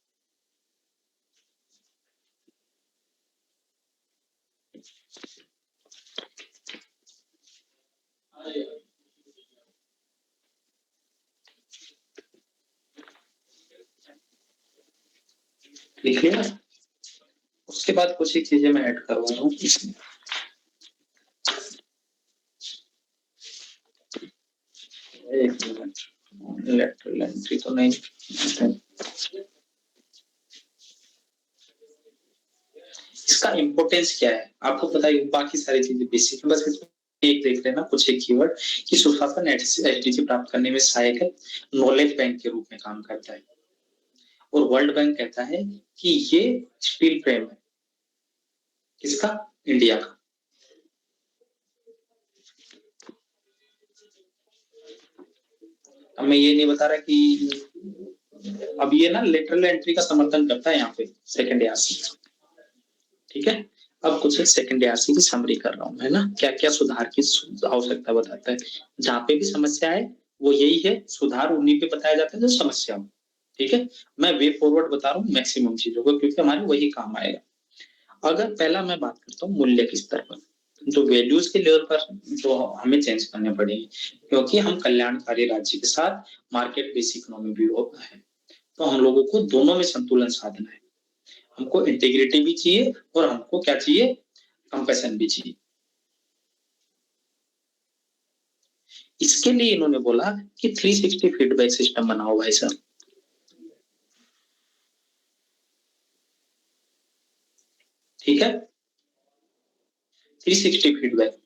लिख लिया। उसके बाद कुछ एक चीजें मैं ऐड करवा रहा हूँ इसमें। एक मिनट, लेटरल एंट्री तो नहीं, इसका इंपॉर्टेंस क्या है आपको पता है, बाकी सारी चीजें बेसिक है, बस इसमें एक देख लेना कुछ एक कीवर्ड कि सुशासन एसडीजी प्राप्त करने में सहायक है, नॉलेज बैंक के रूप में काम करता है। और वर्ल्ड बैंक कहता है कि ये स्टील फ्रेम है, किसका? इंडिया का। अब मैं ये नहीं बता रहा कि अब ये ना लेटरल एंट्री का समर्थन करता है यहाँ पे सेकंड एआरसी, ठीक है। अब कुछ सेकंड एआरसी की समरी कर रहा हूँ, है ना, क्या क्या सुधार की आवश्यकता बताता है। जहाँ पे भी समस्या है वो यही है, सुधार उन्हीं पे बताया जाता है जो समस्या हो, ठीक है। मैं वे फॉरवर्ड बता रहा हूँ मैक्सिमम चीजों को, क्योंकि हमारे वही काम आएगा। अगर पहला मैं बात करता हूँ मूल्य के स्तर पर, जो वैल्यूज के लेवल पर जो हमें चेंज करने पड़ेंगे, क्योंकि हम कल्याणकारी राज्य के साथ मार्केट बेस्ड इकोनॉमी भी है, तो हम लोगों को दोनों में संतुलन साधना है। हमको इंटीग्रिटी भी चाहिए और हमको क्या चाहिए? कंपैशन भी चाहिए। इसके लिए इन्होंने बोला कि 360 फीडबैक सिस्टम बनाओ भाई साहब, ठीक है। 360 फीडबैक,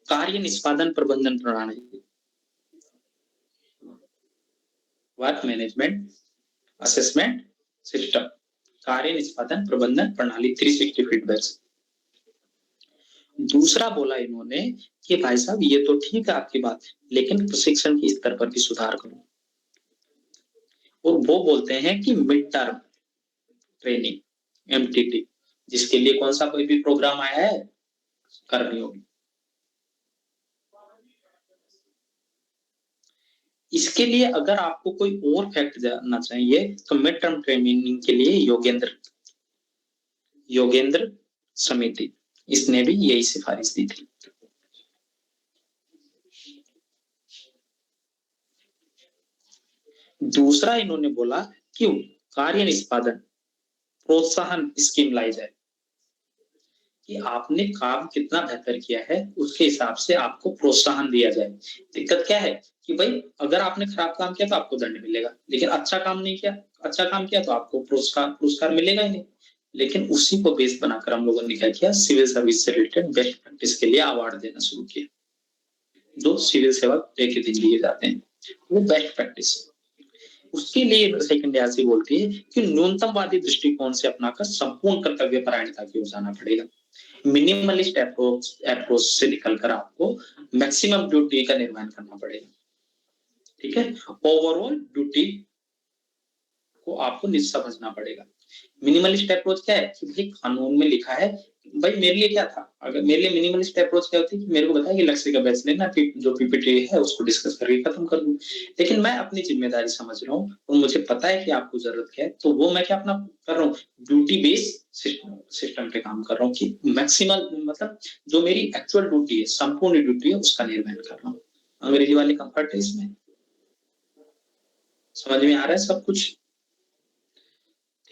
कार्य निष्पादन प्रबंधन प्रणाली, वर्क मैनेजमेंट असेसमेंट सिस्टम, कार्य निष्पादन प्रबंधन प्रणाली 360 फीडबैक। दूसरा बोला इन्होंने कि भाई साहब ये तो ठीक है आपकी बात, लेकिन प्रशिक्षण के स्तर पर भी सुधार करो। और वो बोलते हैं कि मिड टर्म ट्रेनिंग एमटीटी, जिसके लिए कौन सा कोई भी प्रोग्राम आया है करनी होगी। इसके लिए अगर आपको कोई और फैक्ट जानना चाहिए तो मिड टर्म ट्रेनिंग के लिए योगेंद्र समिति, इसने भी यही सिफारिश दी थी। दूसरा इन्होंने बोला कि कार्य निष्पादन प्रोत्साहन स्कीम लाई जाए, कि आपने काम कितना बेहतर किया है उसके हिसाब से आपको प्रोत्साहन दिया जाए। दिक्कत क्या है कि भाई अगर आपने खराब काम किया तो आपको दंड मिलेगा, लेकिन अच्छा काम नहीं किया, अच्छा काम किया तो आपको पुरस्कार मिलेगा ही नहीं। लेकिन उसी को बेस बनाकर हम लोगों ने क्या किया, सिविल सर्विस से रिलेटेड बेस्ट प्रैक्टिस के लिए अवार्ड देना शुरू किया। जो सिविल सेवक एक ही दिन दिए जाते हैं वो बेस्ट प्रैक्टिस। उसके लिए सेकंड एआरसी बोलती है कि न्यूनतमवादी दृष्टिकोण से अपनाकर संपूर्ण कर्तव्य परायणता की ओर जाना पड़ेगा। मिनिमलिस्ट अप्रोच से निकलकर आपको मैक्सिमम ड्यूटी का निर्माण करना पड़ेगा, ठीक है। ओवरऑल ड्यूटी को आपको समझना पड़ेगा। मिनिमलिस्ट अप्रोच क्या है कि भाई कानून में लिखा है, भाई मेरे लिए क्या था, अगर मेरे लिए मिनिमलिस्ट अप्रोच क्या होती है कि मेरे को बताया कि लक्ष्य का बैच लेना, जो पीपीटी है उसको डिस्कस करके खत्म कर दूं। लेकिन मैं अपनी जिम्मेदारी समझ रहा हूँ और मुझे पता है कि आपको जरूरत क्या है, तो वो मैं क्या अपना कर रहा हूँ, ड्यूटी बेस सिस्टम पे काम कर रहा हूँ कि मैक्सिमल मतलब जो मेरी एक्चुअल ड्यूटी है, संपूर्ण ड्यूटी है, उसका निर्वहन कर रहा हूँ। अंग्रेजी वाले कंफर्ट है इसमें, समझ में आ रहा है सब कुछ,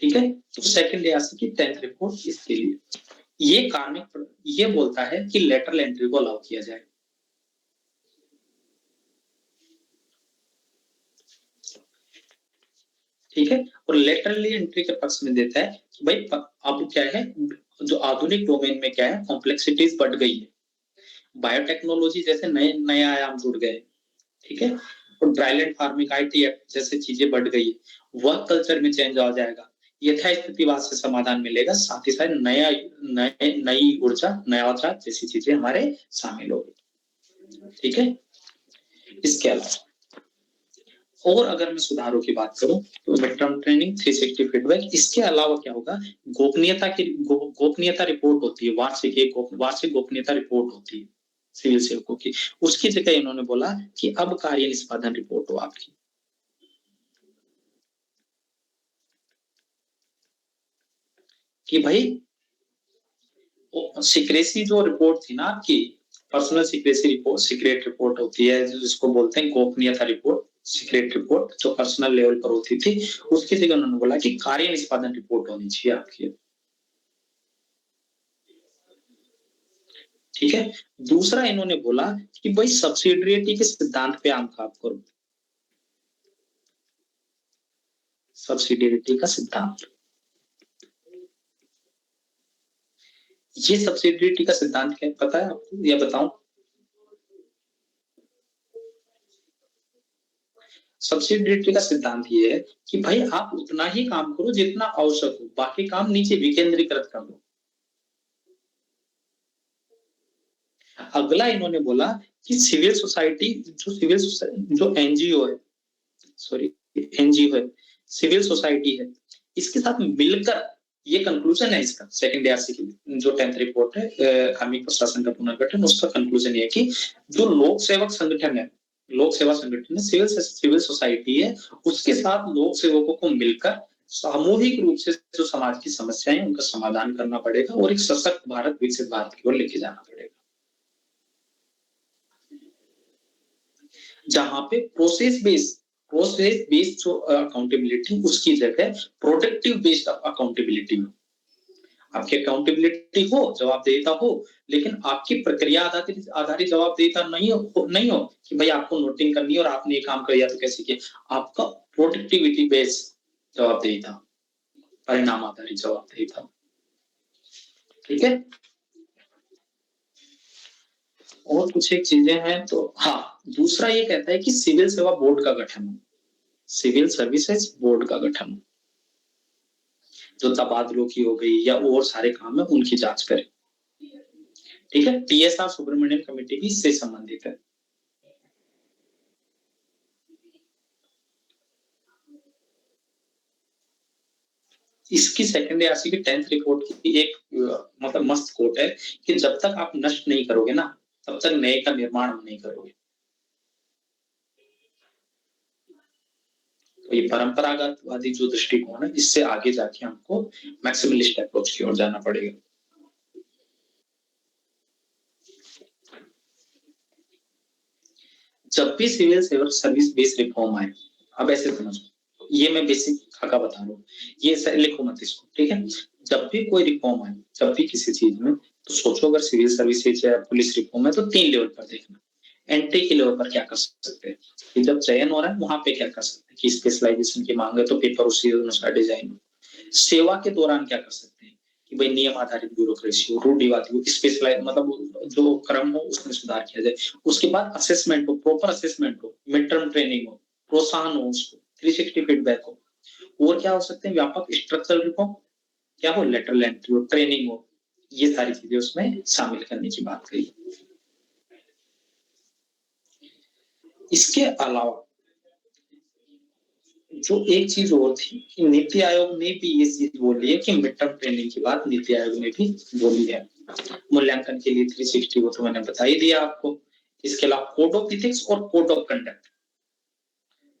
ठीक है। तो सेकंड एआरसी की 10th रिपोर्ट इसके लिए ये कार्मिक ये बोलता है कि लेटरल एंट्री को अलाउ किया जाए, ठीक है। और लेटरल एंट्री के पक्ष में देता है कि भाई अब क्या है, जो आधुनिक डोमेन में क्या है, कॉम्प्लेक्सिटीज बढ़ गई है, बायोटेक्नोलॉजी जैसे नए नए आयाम जुड़ गए, ठीक है। और ड्राईलैंड फार्मिंग, आईटी जैसे चीजें बढ़ गई है, वर्क कल्चर में चेंज आ जाएगा, यथास्थितिवाद से समाधान मिलेगा, साथ ही साथ नई ऊर्जा नवाचार जैसी चीजें हमारे शामिल होगी, ठीक है। इसके अलावा और अगर मैं सुधारों की बात करूं तो मिड टर्म ट्रेनिंग 360 फीडबैक, इसके अलावा क्या होगा, गोपनीयता रिपोर्ट होती है, वार्षिक गोपनीयता रिपोर्ट होती है सिविल सेवकों की, उसकी जगह इन्होंने बोला कि अब कार्य निष्पादन रिपोर्ट हो आपकी, कि भाई सीक्रेसी जो रिपोर्ट थी ना आपकी, personal secrecy report, secret report होती है जिसको बोलते हैं गोपनीयता रिपोर्ट, सीक्रेट रिपोर्ट जो पर्सनल लेवल पर होती थी, उसकी जगह उन्होंने बोला कि कार्य निष्पादन रिपोर्ट होनी चाहिए आपकी, ठीक है। दूसरा इन्होंने बोला कि भाई सब्सिडियरिटी के सिद्धांत पे आप काम करो, सब्सिडियरिटी का सिद्धांत, ये सब्सिडियरिटी का सिद्धांत क्या है पता है आपको या बताऊं? सब्सिडियरिटी का सिद्धांत ये है कि भाई आप उतना ही काम करो जितना आवश्यक हो, बाकी काम नीचे विकेंद्रीकृत कर दो। अगला इन्होंने बोला कि सिविल सोसाइटी जो एनजीओ है, सॉरी एनजीओ है, सिविल सोसाइटी है, इसके साथ मिलकर, ये कंक्लूजन है इसका सेकंड ईयर की जो 10th रिपोर्ट है कार्मिक प्रशासन का पुनर्गठन, उसका कंक्लूजन ये है कि जो लोक सेवक संगठन है, लोक सेवा संगठन है, सिविल सोसाइटी है, उसके साथ लोक सेवकों को मिलकर सामूहिक रूप से जो समाज की समस्याएं उनका समाधान करना पड़ेगा और एक सशक्त भारत, विकसित भारत की ओर लेके जाना पड़ेगा, जहां पे प्रोसेस बेस्ड जो अकाउंटेबिलिटी उसकी जगह प्रोडक्टिव बेस्ड अकाउंटेबिलिटी में आपकी अकाउंटेबिलिटी हो, जवाबदेहिता हो, लेकिन आपकी प्रक्रिया आधारित जवाबदेहिता नहीं हो कि भाई आपको नोटिंग करनी है और आपने ये काम कर दिया तो कैसे किया। आपका प्रोडक्टिविटी बेस्ड जवाबदेहिता, परिणाम आधारित जवाबदेहिता। ठीक है, और कुछ एक चीजें हैं तो हाँ, दूसरा ये कहता है कि सिविल सेवा बोर्ड का गठन हो, सिविल सर्विसेज बोर्ड का गठन हो, जो तबादलों की हो गई या और सारे काम है उनकी जांच करे। ठीक है, टीएसआर सुब्रमण्यम कमेटी भी इससे संबंधित है। इसकी सेकंड आरसी की 10th रिपोर्ट की एक मतलब मस्त कोट है कि जब तक आप नष्ट नहीं करोगे ना, तब तक नए का निर्माण नहीं करोगे। तो ये परंपरागतवादी जो दृष्टिकोण है, इससे आगे जाके हमको मैक्सिमलिस्ट अप्रोच की ओर जाना पड़ेगा। जब भी सिविल सर्विस बेस्ड रिफॉर्म आए, अब ऐसे समझो, ये मैं बेसिक खाका बता रहा हूँ, ये लिखो मत इसको, ठीक है। जब भी कोई रिफॉर्म आए, जब भी किसी चीज में, तो सोचो अगर सिविल सर्विसेज या पुलिस रिफॉर्म है तो 3 लेवल पर देखना। एंट्री के लेवल पर क्या कर सकते हैं, कि जब चयन हो रहा है वहां पे क्या कर सकते हैं, कि स्पेशलाइजेशन की मांग है तो पेपर उसी अनुसार डिजाइन। सेवा के दौरान क्या कर सकते हैं, कि भाई नियम आधारित ब्यूरोक्रेसी हो, रूढ़िवादी हो, स्पेशलाइज मतलब जो क्रम हो उसमें सुधार किया जाए। उसके बाद असेसमेंट हो, प्रॉपर असेसमेंट हो, मिड टर्म ट्रेनिंग हो, प्रोत्साहन हो, उसको 360 फीडबैक हो। और क्या हो सकते हैं, व्यापक स्ट्रक्चरल रिफॉर्म, क्या हो, लेटरल एंट्री हो, ट्रेनिंग हो, ये सारी चीजें उसमें शामिल करने की बात कही। इसके अलावा जो एक चीज और थी कि नीति आयोग ने भी ये चीज बोली है कि मिड टर्म ट्रेनिंग की बात नीति आयोग ने भी बोली है। मूल्यांकन के लिए 360 वो तो मैंने बता ही दिया आपको। इसके अलावा कोड ऑफ इथिक्स और कोड ऑफ कंडक्ट,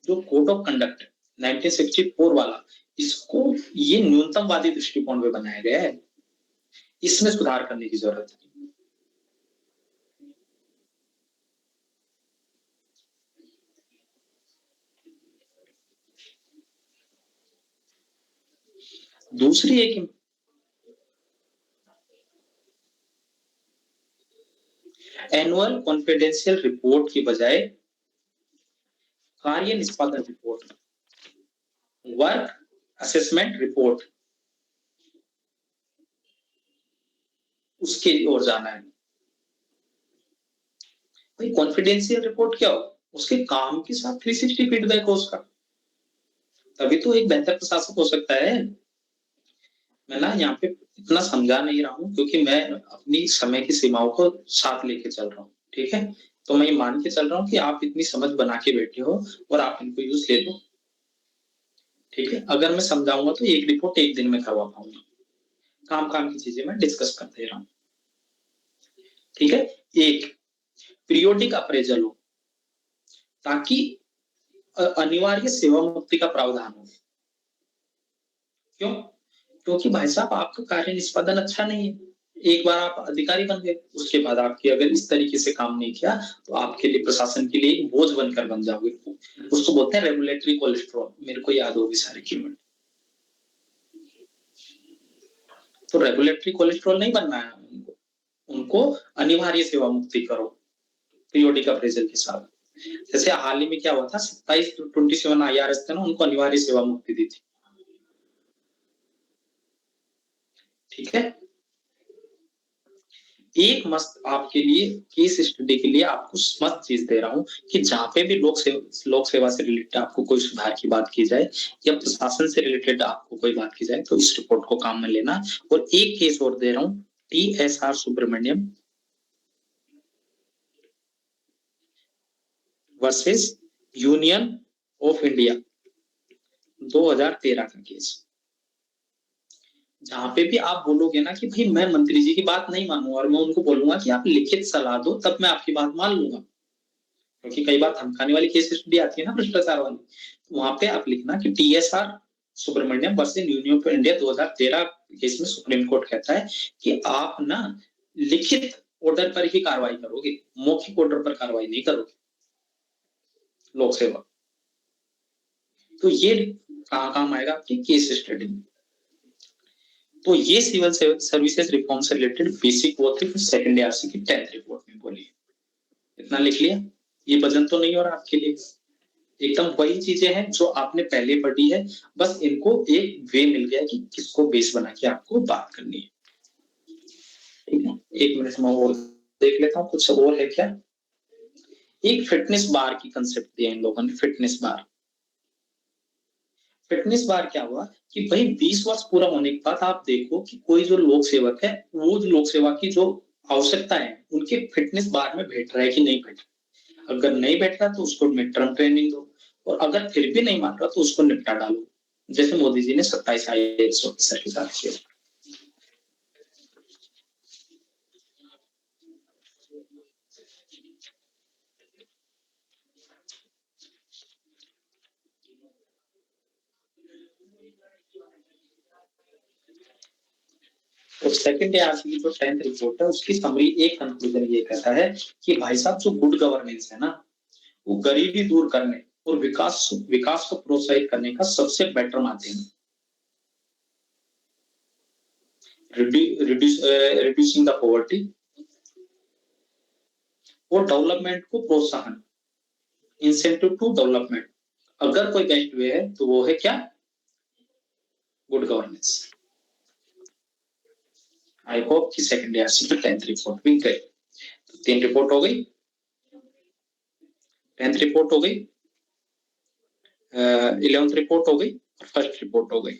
जो कोड ऑफ कंडक्ट 1964 वाला, इसको ये न्यूनतमवादी दृष्टिकोण में बनाया गया है, इसमें सुधार करने की जरूरत है। दूसरी एक एनुअल कॉन्फिडेंशियल रिपोर्ट की बजाय कार्य निष्पादन रिपोर्ट, वर्क असेसमेंट रिपोर्ट, उसकी ओर जाना है। भाई कॉन्फिडेंशियल रिपोर्ट क्या हो, उसके काम के साथ 360 फीडबैक हो उसका, तभी तो एक बेहतर प्रशासक हो सकता है। मैं ना यहाँ पे इतना समझा नहीं रहा हूँ क्योंकि मैं अपनी समय की सीमाओं को साथ लेके चल रहा हूँ, ठीक है। तो मैं ये मान के चल रहा हूँ कि आप इतनी समझ बना के बैठे हो और आप इनको यूज ले लो, ठीक है। अगर मैं समझाऊंगा तो एक रिपोर्ट एक दिन में करवा पाऊंगा, काम की चीजें मैं डिस्कस करते रहा हूँ, ठीक है। एक पीरियोडिक अप्रेजल हो, ताकि अनिवार्य सेवा मुक्ति का प्रावधान हो। क्यों? क्योंकि भाई साहब आपका कार्य निष्पादन अच्छा नहीं है, एक बार आप अधिकारी बन गए, उसके बाद आपकी अगर इस तरीके से काम नहीं किया तो आपके लिए, प्रशासन के लिए एक बोझ बनकर बन जाओगे। उसको बोलते हैं रेगुलेटरी कोलेस्ट्रॉल, मेरे को याद होगी सारी कीमत। तो रेगुलेटरी कोलेस्ट्रॉल नहीं बनना है उनको, उनको अनिवार्य सेवा मुक्ति करो पीरियोडिक अप्रेजल के साथ। जैसे हाल ही में क्या हुआ था, 27 IRS थे ना, उनको अनिवार्य सेवा मुक्ति दी थी, ठीक है। एक मस्त आपके लिए केस स्टडी के लिए आपको मस्त चीज दे रहा हूं कि जहां पे भी लोक सेवा से रिलेटेड आपको कोई सुधार की बात की जाए या प्रशासन से रिलेटेड आपको कोई बात की जाए तो इस रिपोर्ट को काम में लेना। और एक केस और दे रहा हूं, TSR Subramaniam versus Union of India 2013 का केस। जहां पे भी आप बोलोगे ना कि भाई मैं मंत्री जी की बात नहीं मानूंगा और मैं उनको बोलूंगा कि आप लिखित सलाह दो तब मैं आपकी बात मान लूंगा, क्योंकि कई बार धमकाने वाली केस स्टडी आती है ना भ्रष्टाचार वाली, तो वहां पे आप लिखना कि TSR Subramaniam versus Union of India 2013 case में सुप्रीम कोर्ट कहता है कि आप ना लिखित ऑर्डर पर ही कार्रवाई करोगे, मौखिक ऑर्डर पर कार्रवाई नहीं करोगे लोक सेवा। तो ये कहाँ काम आएगा आपकी केस स्टडी में। तो ये सिविल सर्विसेज रिफॉर्म से रिलेटेड बेसिक वो थी सेकंड ARC की 10th रिपोर्ट में बोली। इतना लिख लिया, ये वजन तो नहीं हो रहा आपके लिए, एकदम वही चीजें हैं जो आपने पहले पढ़ी है, बस इनको एक वे मिल गया कि किसको बेस बना के आपको बात करनी है। ठीक है, एक मिनट में और देख लेता हूँ कुछ और है क्या। एक फिटनेस बार की कंसेप्ट दिया इन लोगों ने, फिटनेस बार। फिटनेस बार क्या हुआ कि भाई 20 वर्ष पूरा होने के बाद आप देखो कि कोई जो लोक सेवक है वो लोक सेवा की जो आवश्यकता है उनके फिटनेस बार में बैठ रहा है कि नहीं बैठ रहा। अगर नहीं बैठ रहा तो उसको मिड टर्म ट्रेनिंग दो, और अगर फिर भी नहीं मान रहा तो उसको निपटा डालो, जैसे मोदी जी ने 27 IAS ऑफिसर के साथ किया। और सेकंड ARC की जो 10th रिपोर्ट है उसकी समरी एक कंक्लूजन ये कहता है कि भाई साहब जो गुड गवर्नेंस है ना वो गरीबी दूर करने और विकास को प्रोत्साहित करने का सबसे बेटर माध्यम है। रिड्यूसिंग द पॉवर्टी और डेवलपमेंट को प्रोत्साहन, इंसेंटिव टू डेवलपमेंट। अगर कोई बेस्ट वे है तो वो है क्या, गुड गवर्नेंस। आई होप कि सेकंड ARC की 10th रिपोर्ट भी गई। तो 3 रिपोर्ट हो गई, 10th रिपोर्ट हो गई, 11th रिपोर्ट हो गई और फर्स्ट रिपोर्ट हो गई।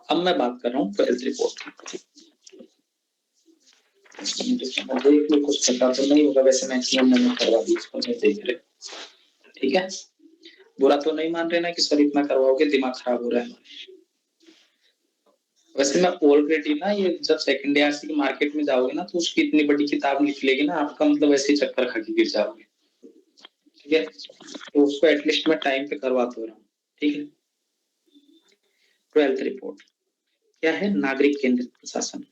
अब मैं बात कर रहा हूँ 12th रिपोर्ट की। देख लो कुछ पता तो नहीं होगा, वैसे मैक्सिमम मैंने करवा दी, इसको नहीं देख रहे। ठीक है, बुरा तो नहीं मान रहे ना कि सर इतना करवाओगे दिमाग खराब हो रहा है। वैसे मैं ऑलरेडी ना ये जब सेकंड ARC की मार्केट में जाओगे ना तो उसकी इतनी बड़ी किताब निकलेगी ना आपका मतलब ऐसे चक्कर खा के गिर जाओगे। ठीक है, तो उसको एटलीस्ट मैं टाइम पे करवा तो रहा हूँ। ठीक है, 12th रिपोर्ट क्या है, नागरिक केंद्रित प्रशासन।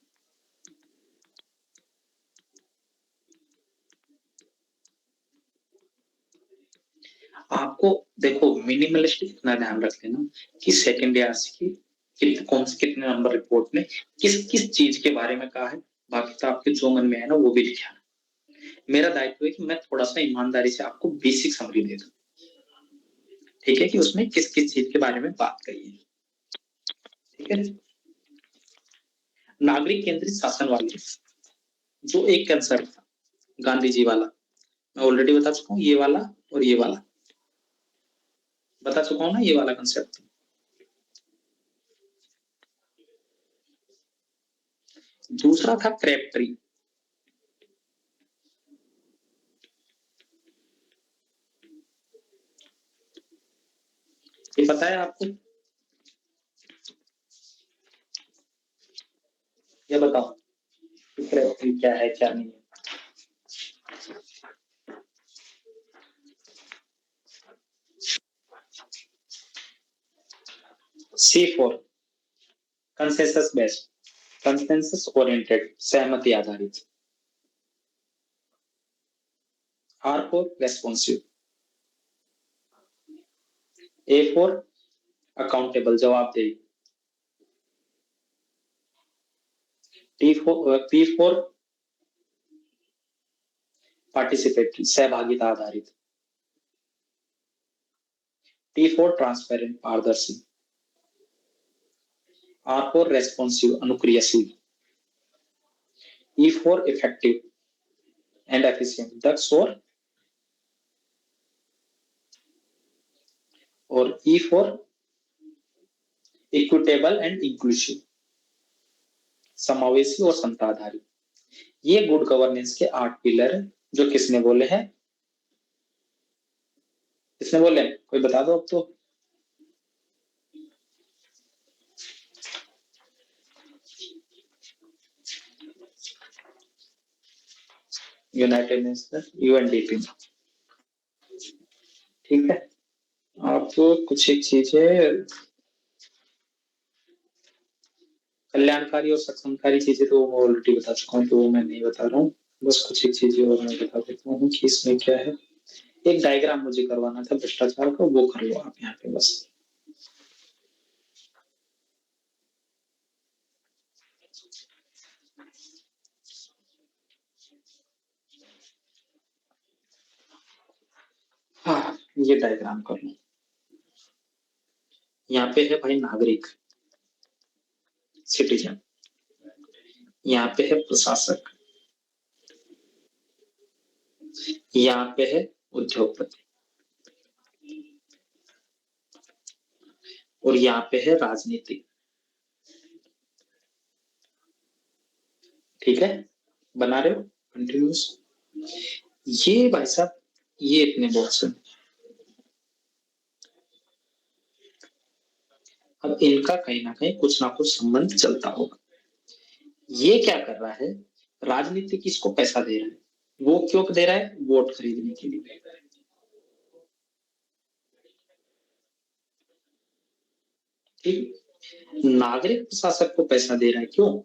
आपको देखो मिनिमलिस्ट इतना ध्यान रख लेना कि सेकंड ARC की कितने नंबर रिपोर्ट में किस किस चीज के बारे में कहा है, बाकी तो आपके जो मन में है ना वो भी लिखा है। मेरा दायित्व है कि मैं थोड़ा सा ईमानदारी से आपको बेसिक समरी दे दूं। ठीक है, कि उसमें किस किस चीज के बारे में बात करी है। ठीक है, नागरिक केंद्रित शासन वाले जो एक कंसेप्ट था गांधी जी वाला, मैं ऑलरेडी बता चुका हूँ, ये वाला और ये वाला बता चुका हूँ ना, ये वाला कंसेप्ट। दूसरा था क्रैप ट्री। ये पता है आपको, ये बताओ क्रैप ट्री क्या है क्या नहीं है। C4 consensus based, consensus oriented, सहमति आधारित। R4 रेस्पॉन्सिव, A4 अकाउंटेबल जवाबदेही, P4 पार्टिसिपेटरी सहभागिता आधारित, T4 ट्रांसपेरेंट पारदर्शी, R4 रेस्पॉन्सिव अनुक्रियाशील, E for effective and efficient, दक्ष और E for equitable and inclusive, समावेशी और समताधारी। ये गुड गवर्नेंस के 8 पिलर हैं जो किसने बोले हैं? किसने बोले? कोई बता दो अब तो। United nation, UNDP. ठीक है, आप कुछ एक चीजें कल्याणकारी और सक्षमकारी चीजें तो मैं ऑलरेडी बता चुका हूँ, तो वो मैं नहीं बता रहा हूँ। बस कुछ एक चीजें और मैं बता देता हूँ कि इसमें क्या है। एक डायग्राम मुझे करवाना था भ्रष्टाचार का, वो कर लो आप यहाँ पे बस। हाँ, ये डायग्राम कर लो। यहाँ पे है भाई नागरिक, सिटीजन। यहाँ पे है प्रशासक, यहाँ पे है उद्योगपति, और यहाँ पे है राजनीतिक। ठीक है, बना रहे हो कंटिन्यूस? ये भाई साहब, ये इतने बॉक्स हैं। अब इनका कहीं ना कहीं कुछ ना कुछ संबंध चलता होगा। ये क्या कर रहा है? राजनीतिक इसको पैसा दे रहा है। वो क्यों दे रहा है? वोट खरीदने के लिए। ठीक, नागरिक प्रशासक को पैसा दे रहा है क्यों?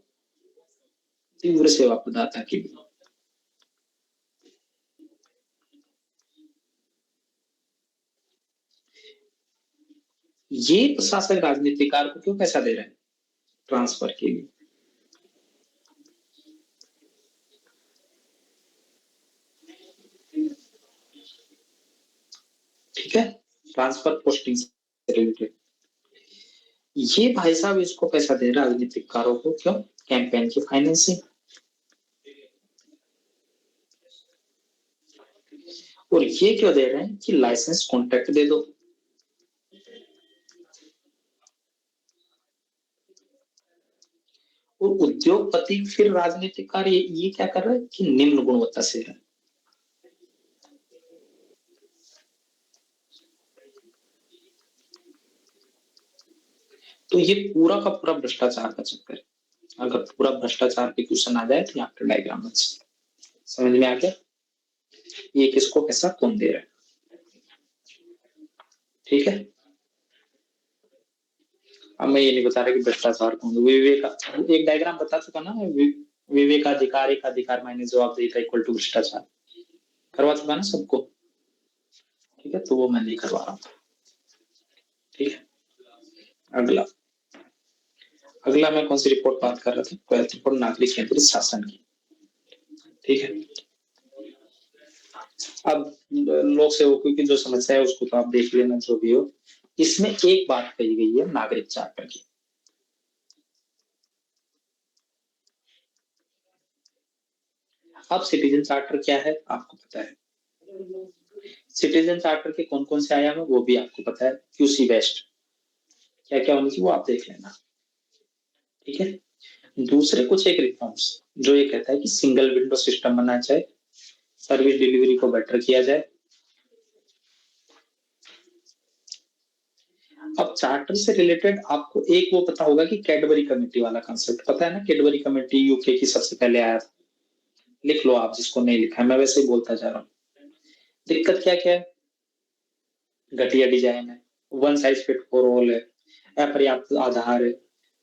तीव्र सेवा प्रदाता के लिए। ये प्रशासक राजनीतिकार को क्यों पैसा दे रहा है? ट्रांसफर के लिए। ठीक है, ट्रांसफर पोस्टिंग से रिलेटेड। ये भाई साहब इसको पैसा दे रहा है राजनीतिकारों को, क्यों? कैंपेन की फाइनेंसिंग। और ये क्यों दे रहे हैं कि लाइसेंस कॉन्ट्रैक्ट दे दो। और उद्योगपति फिर राजनीतिकार ये क्या कर रहा है कि निम्न गुणवत्ता से है। तो ये पूरा का पूरा भ्रष्टाचार का चक्कर है। अगर पूरा भ्रष्टाचार पे क्वेश्चन आ जाए तो यहाँ पे डायग्राम समझ में आ गया? ये किसको पैसा कौन दे रहा है? ठीक है, अब मैं ये नहीं बता रहा कि भ्रष्टाचार कौन। विवेक, एक डायग्राम बता चुका ना मैं। विवेकाधिकार, एक अधिकार मायने जवाबदेही इक्वल टू भ्रष्टाचार, करवा चुका ना सबको। ठीक है, तो वो मैं नहीं करवा रहा हूँ। ठीक है, अगला अगला मैं कौन सी रिपोर्ट बात कर रहा था? ट्वेल्थ रिपोर्ट, नागरिक केंद्रित शासन की। ठीक है, अब लोक सेवकों की जो समस्या है उसको तो आप देख लेना जो भी हो। इसमें एक बात कही गई है नागरिक चार्टर की। अब सिटीजन चार्टर क्या है आपको पता है? सिटीजन चार्टर के कौन कौन से आयाम है वो भी आपको पता है। क्यूसी बेस्ट क्या क्या होनी चाहिए वो आप देख लेना। ठीक है, दूसरे कुछ एक रिफॉर्म्स जो ये कहता है कि सिंगल विंडो सिस्टम बनना चाहिए, सर्विस डिलीवरी को बेटर किया जाए। अब चार्टर से रिलेटेड आपको एक वो पता होगा कि कैडबरी कमेटी वाला कंसेप्ट पता है ना? कैडबरी कमेटी यूके की सबसे पहले आया था। लिख लो आप जिसको नहीं लिखा है, मैं वैसे ही बोलता जा रहा हूँ। दिक्कत क्या क्या है? घटिया डिजाइन है, one size fit for all है, अपर्याप्त आधार है,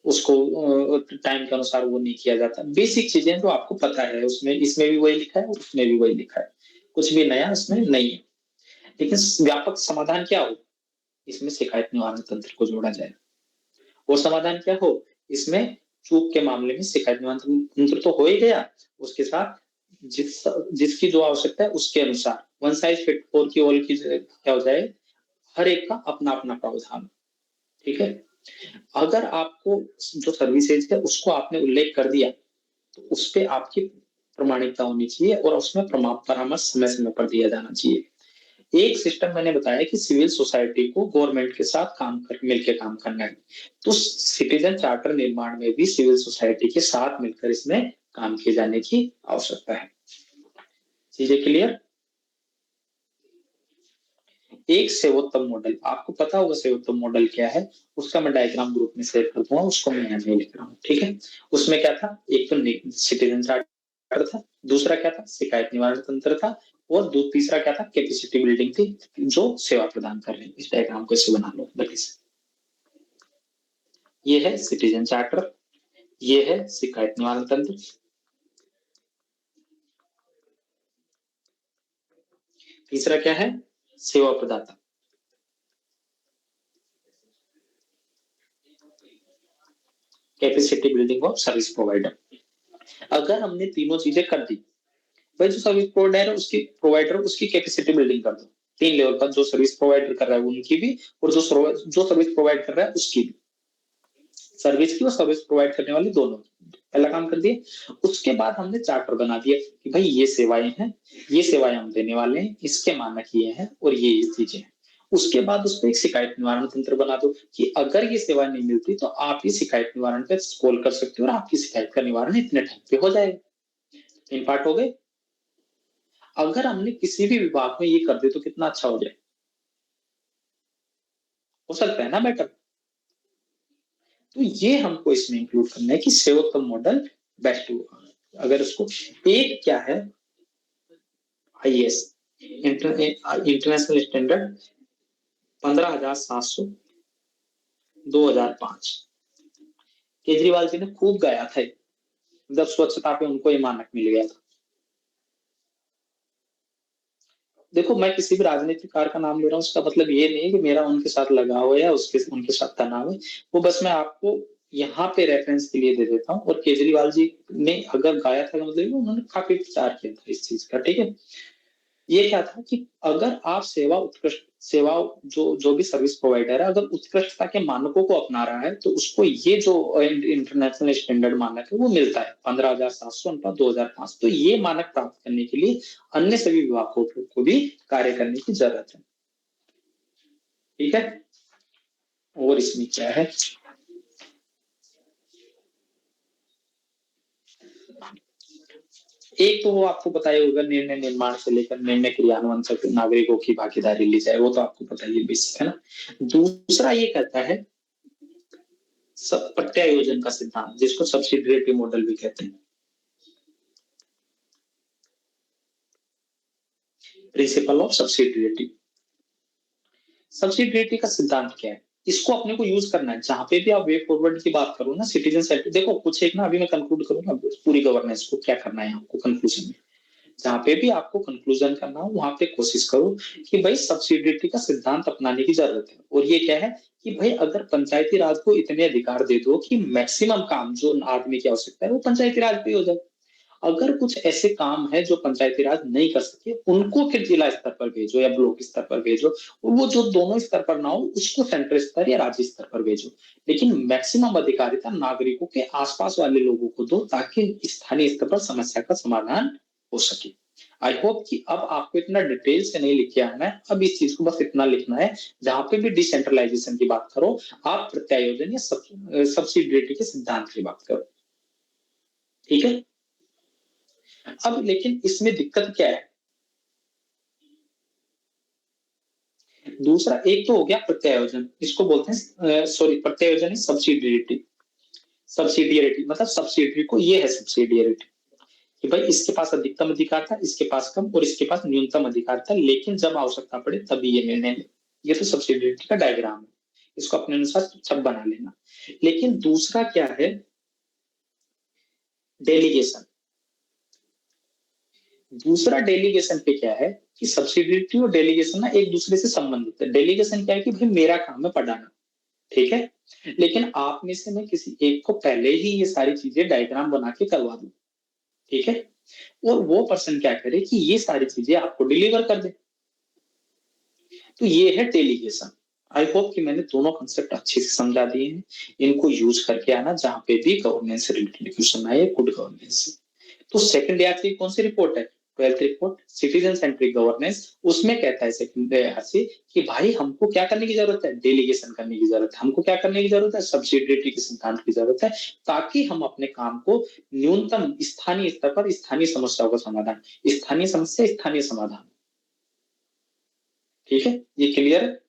उसको टाइम के अनुसार वो नहीं किया जाता। बेसिक चीजें जो आपको पता है, उसमें इसमें भी वही लिखा है, उसमें भी वही लिखा है, कुछ भी नया इसमें नहीं है। लेकिन व्यापक समाधान क्या हो? इसमें शिकायत निवारण तंत्र को जोड़ा जाए। वो समाधान क्या हो? इसमें चूक के मामले में शिकायत निवारण तंत्र तो हो ही गया, उसके साथ जिसकी जो आवश्यकता है उसके अनुसार वन साइज फिट फॉर की ऑल की क्या हो जाए, हर एक का अपना अपना प्रावधान। ठीक है, अगर आपको जो सर्विसेज है उसको आपने उल्लेख कर दिया तो उस पे आपकी प्रमाणिकता होनी चाहिए और उसमें परामर्श समय समय पर दिया जाना चाहिए। एक सिस्टम मैंने बताया कि सिविल सोसाइटी को गवर्नमेंट के साथ मिलकर काम करना है, तो सिटीजन चार्टर निर्माण में भी सिविल सोसाइटी के साथ मिलकर इसमें काम किए जाने की आवश्यकता है। चीजें क्लियर? एक सेवोत्तम मॉडल, आपको पता होगा सेवोत्तम मॉडल क्या है, उसका मैं डायग्राम ग्रुप में शेयर कर दूंगा, उसको मैं यहाँ नहीं लिख रहा हूँ, ठीक है। उसमें क्या था, एक तो सिटीजन चार्टर था, दूसरा क्या था, शिकायत निवारण तंत्र था, और तीसरा क्या था, कैपेसिटी बिल्डिंग थी, जो सेवा प्रदान कर रहे हैं। इस डायग्राम को ऐसे बना लो जल्दी से। ये है सिटीजन चार्टर, ये है शिकायत निवारण तंत्र, तीसरा क्या है, सेवा प्रदाता, capacity building of service provider. अगर हमने तीनों चीजें कर दी, भाई जो सर्विस प्रोवाइडर उसकी कैपेसिटी बिल्डिंग कर दो, 3 लेवल पर, जो सर्विस प्रोवाइडर कर रहा है उनकी भी, और जो सर्विस प्रोवाइड कर रहा है उसकी भी, सर्विस की और सर्विस प्रोवाइड करने वाले दोनों की। पहला काम कर दिया। उसके बाद हमने चार्टर बना दिया कि भाई ये सेवाएं हैं, ये सेवाएं हम देने वाले हैं, इसके मानक ये हैं और ये चीजें हैं। उसके बाद उस पर एक शिकायत निवारण तंत्र बना दो कि अगर ये सेवा नहीं मिलती तो आप ये शिकायत निवारण पे कॉल कर सकते हो और आपकी शिकायत का निवारण इतने टाइम पे हो जाएगा। 3 पार्ट हो गए। अगर हमने किसी भी विभाग में ये कर दे तो कितना अच्छा हो जाए, हो सकता है ना बेटर। तो ये हमको इसमें इंक्लूड करना है कि सेवोत्तम मॉडल बेस्ट होगा। अगर उसको एक क्या है, IAS international standard 15,700 2005, Kejriwal ji ने खूब गाया था जब स्वच्छता पे उनको ये मानक मिल गया था। देखो मैं किसी भी राजनीतिकार का नाम ले रहा हूँ, उसका मतलब ये नहीं है कि मेरा उनके साथ लगाव है या उनके साथ तनाव है, वो बस मैं आपको यहाँ पे रेफरेंस के लिए दे देता हूँ। और केजरीवाल जी ने अगर गाया था मतलब उन्होंने काफी प्रचार किया था इस चीज का, ठीक है। ये क्या था कि अगर आप सेवा जो भी सर्विस प्रोवाइडर है अगर उत्कृष्टता के मानकों को अपना रहा है तो उसको ये जो इंटरनेशनल स्टैंडर्ड मानक है वो मिलता है 15,700 2005। तो ये मानक प्राप्त करने के लिए अन्य सभी विभागों को भी कार्य करने की जरूरत है, ठीक है। और इसमें क्या है, एक तो वो आपको पता ही होगा, निर्णय निर्माण से लेकर निर्णय क्रियान्वयन तक नागरिकों की भागीदारी ली जाए, वो तो आपको पता ही है, बेसिक है ना। दूसरा ये कहता है प्रत्यायोजन का सिद्धांत, जिसको सब्सिडियरिटी मॉडल भी कहते हैं। Principle of subsidiarity. सब्सिडियरिटी का सिद्धांत क्या है, इसको अपने को यूज करना है जहां पे भी आप वे फॉरवर्ड की बात करो ना, सिटीजन सेंटर। देखो कुछ एक ना, अभी मैं कंक्लूड करूंगा पूरी गवर्नेंस को क्या करना है आपको कंक्लूजन में। जहां पे भी आपको कंक्लूजन करना हो वहां पे कोशिश करो कि भाई सब्सिडियरिटी का सिद्धांत अपनाने की जरूरत है। और ये क्या है कि भाई अगर पंचायती राज को इतने अधिकार दे दो कि मैक्सिमम काम जो आदमी की आवश्यकता है वो पंचायती राज पे हो जाए। अगर कुछ ऐसे काम है जो पंचायती राज नहीं कर सके उनको फिर जिला स्तर पर भेजो या ब्लॉक स्तर पर भेजो, और वो जो दोनों स्तर पर ना हो उसको सेंट्रल स्तर या राज्य स्तर पर भेजो। लेकिन मैक्सिमम अधिकारिता नागरिकों के आसपास वाले लोगों को दो ताकि स्थानीय स्तर पर समस्या का समाधान हो सके। आई होप कि अब आपको इतना डिटेल से नहीं लिख के आना है, अब इस चीज को बस इतना लिखना है जहां पे भी डिसेंट्रलाइजेशन की बात करो आप प्रत्यायोजन या सब्सिडियरिटी के सिद्धांत की बात करो, ठीक है। अब लेकिन इसमें दिक्कत क्या है, दूसरा एक तो हो गया प्रत्यायोजन, इसको बोलते हैं सॉरी प्रत्यायोजन सब्सिडियरिटी। सब्सिडियरिटी मतलब सब्सिडियरी को, ये है सब्सिडियरिटी कि भाई इसके पास अधिकतम अधिकार था, इसके पास कम और इसके पास न्यूनतम अधिकार था, लेकिन जब आवश्यकता पड़े तभी ये निर्णय ले। ये तो सब्सिडियरिटी का डायग्राम है, इसको अपने अनुसार सब बना लेना। लेकिन दूसरा क्या है, डेलीगेशन। दूसरा डेलीगेशन पे क्या है कि सब्सिडियरिटी और डेलीगेशन ना एक दूसरे से संबंधित है। डेलीगेशन क्या है कि भाई मेरा काम है पढ़ाना, ठीक है, लेकिन आप में से मैं किसी एक को पहले ही ये सारी चीजें डायग्राम बना के करवा दूं, ठीक है, और वो पर्सन क्या करे कि ये सारी चीजें आपको डिलीवर कर दे। तो ये है डेलीगेशन। आई होप कि मैंने दोनों कंसेप्ट अच्छे से समझा दिए हैं, इनको यूज करके आना जहां पे भी गवर्नेंस से रिलेटेड क्वेश्चन आए, गुड गवर्नेंस। तो सेकंड ईयर की कौन सी रिपोर्ट है? 12th report citizen centric governance. उसमें कहता है सेकंड ईयर कि भाई हमको क्या करने की जरूरत है? डेलीगेशन करने की जरूरत है। हमको क्या करने की जरूरत है? सब्सिडियरिटी के सिद्धांत की जरूरत है, ताकि हम अपने काम को न्यूनतम स्थानीय स्तर पर स्थानीय समस्याओं का समाधान, स्थानीय समस्या स्थानीय समाधान, ठीक है, ये क्लियर है?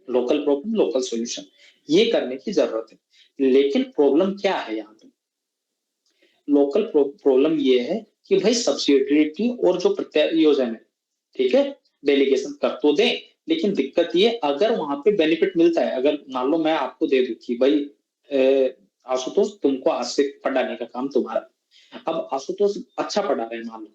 लोकल प्रॉब्लम लोकल सॉल्यूशन, ये करने की जरूरत है। लेकिन प्रॉब्लम क्या है यहाँ पे? लोकल प्रॉब्लम ये है कि भाई सब्सिडियरिटी और जो प्रत्यायोजन है, ठीक है, डेलीगेशन कर तो दें, लेकिन दिक्कत ये अगर वहां पे बेनिफिट मिलता है, अगर मान लो मैं आपको दे दूं कि भाई आशुतोष तुमको आज से पढ़ाने का काम तुम्हारा, अब आशुतोष अच्छा पढ़ा रहे हैं मान लो,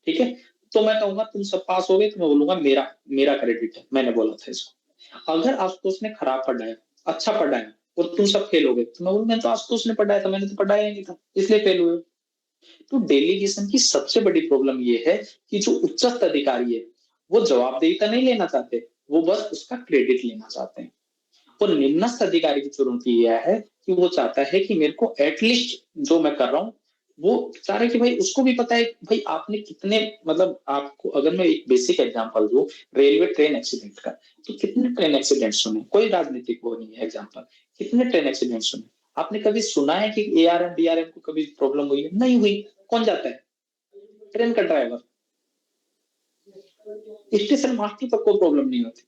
ठीक है, तो मैं कहूंगा तुम सब पास हो गए, तो मैं बोलूंगा मेरा मेरा क्रेडिट है, मैंने बोला था इसको। अगर आशुतोष ने खराब पढ़ाया, अच्छा पढ़ाया और तुम सब फेल हो गए, तो मैं बोलूंगा तो आशुतोष ने पढ़ाया था, मैंने तो पढ़ाया ही नहीं था, इसलिए फेल हुए। तो डेलीगेशन की सबसे बड़ी प्रॉब्लम ये है कि जो उच्चस्थ अधिकारी है वो जवाबदेही नहीं लेना चाहते, वो बस उसका क्रेडिट लेना चाहते हैं। और निम्नस्थ अधिकारी की चुनौती यह है कि वो चाहता है कि मेरे को एटलीस्ट जो मैं कर रहा हूँ, वो चाह रहे कि भाई उसको भी पता है भाई आपने कितने, मतलब आपको अगर मैं एक बेसिक एग्जांपल दूं रेलवे ट्रेन एक्सीडेंट का, तो कितने ट्रेन एक्सीडेंट सुने? कोई राजनीतिक वो नहीं है एग्जांपल, कितने ट्रेन एक्सीडेंट सुने? आपने कभी सुना है कि एआरएम डीआरएम को कभी प्रॉब्लम हुई है? नहीं हुई। कौन जाता है? ट्रेन का ड्राइवर। स्टेशन मास्टर तक को प्रॉब्लम नहीं होती।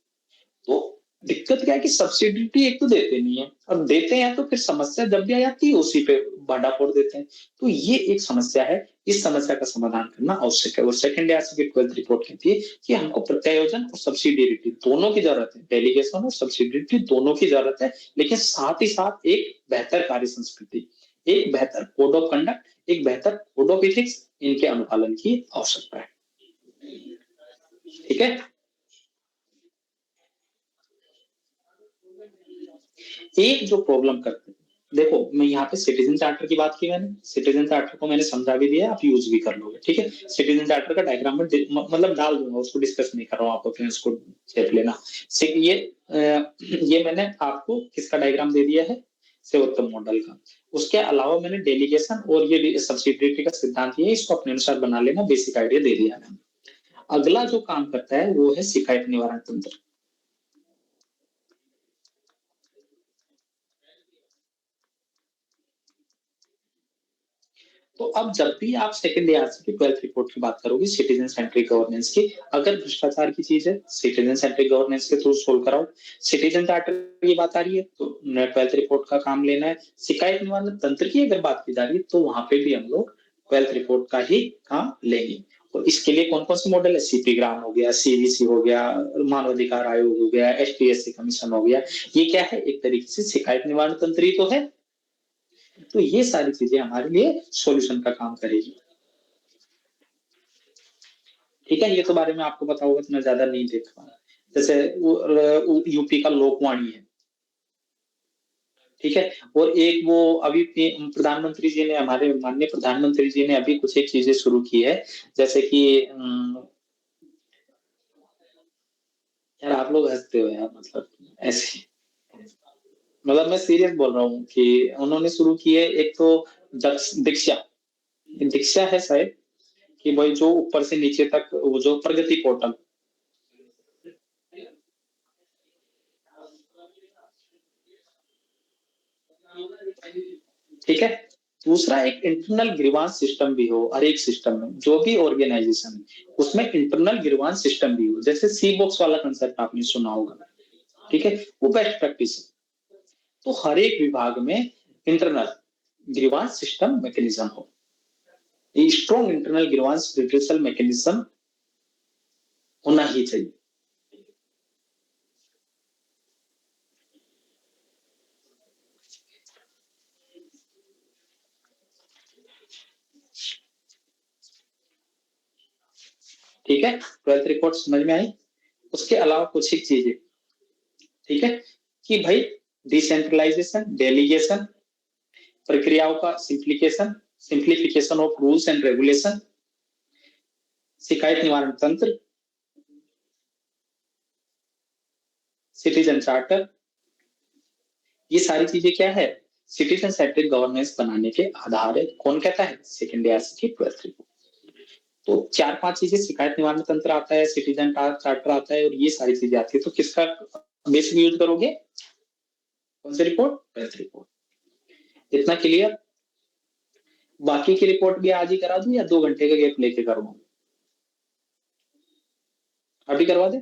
तो दिक्कत क्या है कि सब्सिडिटी एक तो देते नहीं है, और देते हैं तो फिर समस्या जब भी आ जाती है उसी पे भाड़ा फोड़ देते हैं। तो ये एक समस्या है, इस समस्या का समाधान करना आवश्यक है। और सेकंड ईयर की 12th रिपोर्ट कहती है कि हमको प्रत्यायोजन और सब्सिडियरिटी दोनों की जरूरत है, डेलीगेशन और सब्सिडियरिटी दोनों की जरूरत है, लेकिन साथ ही साथ एक बेहतर कार्य संस्कृति, एक बेहतर कोड ऑफ कंडक्ट, एक बेहतर कोड ऑफ इथिक्स, इनके अनुपालन की आवश्यकता है। ठीक है, एक जो प्रॉब्लम करते हैं, देखो मैं यहाँ पे सिटीजन चार्टर की बात की, मैंने सिटीजन चार्टर को मैंने समझा भी दिया, आप यूज भी कर लोगे, ठीक है। सिटीजन चार्टर का डायग्राम में मतलब डाल दूंगा, उसको डिस्कस नहीं कर रहा हूँ, आप अपने उसको चेक लेना। ये मैंने आपको किसका डायग्राम दे दिया है? सेवोत्तम मॉडल का। उसके अलावा मैंने डेलीगेशन और ये सब्सिडियरिटी का सिद्धांत ये इसको अपने अनुसार बना लेना, बेसिक आइडिया दे दिया मैंने। अगला जो काम करता है वो है शिकायत निवारण तंत्र। तो अब जब भी आप सेकंड ईयर की 12th रिपोर्ट की बात करोगे सिटीजन सेंट्रिक गवर्नेंस की, अगर भ्रष्टाचार की चीज है सिटीजन सेंट्रिक गवर्नेंस के थ्रू सोल्व कराओ। सिटीजन चार्टर की बात आ रही है तो 12th रिपोर्ट का काम लेना है। शिकायत निवारण तंत्र की अगर बात की जा रही है तो वहां पे भी हम लोग 12th रिपोर्ट का ही काम लेंगे। और इसके लिए कौन कौन से मॉडल है? सीपी ग्राम हो गया, सीवीसी हो गया, मानवाधिकार आयोग हो गया, एसटीएससी कमीशन हो गया। ये क्या है? एक तरीके से शिकायत निवारण तंत्र ही तो है। तो ये सारी चीजें हमारे लिए सॉल्यूशन का काम करेगी। ठीक है, ये तो बारे में आपको पता होगा तो मैं ज्यादा नहीं देख पाऊंगा। जैसे यूपी का लोकवाणी है, ठीक है। और एक वो अभी प्रधानमंत्री जी ने, हमारे माननीय प्रधानमंत्री जी ने अभी कुछ एक चीजें शुरू की है, जैसे कि यार आप लोग हंसते हो यार, मतलब ऐसे, मतलब मैं सीरियस बोल रहा हूँ कि उन्होंने शुरू की है एक तो दीक्षा, दीक्षा है शायद, कि भाई जो ऊपर से नीचे तक वो जो प्रगति पोर्टल, ठीक है। दूसरा एक इंटरनल ग्रीवांस सिस्टम भी हो, हर एक सिस्टम में जो भी ऑर्गेनाइजेशन है उसमें इंटरनल ग्रीवांस सिस्टम भी हो, जैसे सी बॉक्स वाला कंसेप्ट आपने सुना होगा, ठीक है, वो बेस्ट प्रैक्टिस है। तो हर एक विभाग में इंटरनल ग्रीवांस सिस्टम मैकेनिज्म हो, strong internal grievance redressal mechanism होना ही चाहिए। ठीक है, 12th रिपोर्ट समझ में आई? उसके अलावा कुछ ही चीजें, ठीक है, कि भाई डिसेंट्रलाइजेशन, डेलीगेशन, प्रक्रियाओं का simplification, simplification of rules and regulation, शिकायत निवारण तंत्र, सिटीजन चार्टर, ये सारी चीजें क्या है सिटीजन सेंट्रिक गवर्नेंस बनाने के आधार है। कौन कहता है? सेकेंड ईआरसी की 12th रिपोर्ट। तो 4-5 चीजें, शिकायत निवारण तंत्र आता है, सिटीजन चार्टर आता है, और ये सारी चीजें आती है। तो किसका बेसिक यूज करोगे? कौन सी रिपोर्ट? 12th report. इतना क्लियर? बाकी की रिपोर्ट भी आज ही करा दूं या 2 घंटे का गैप लेके करवाऊं? अभी करवा दे?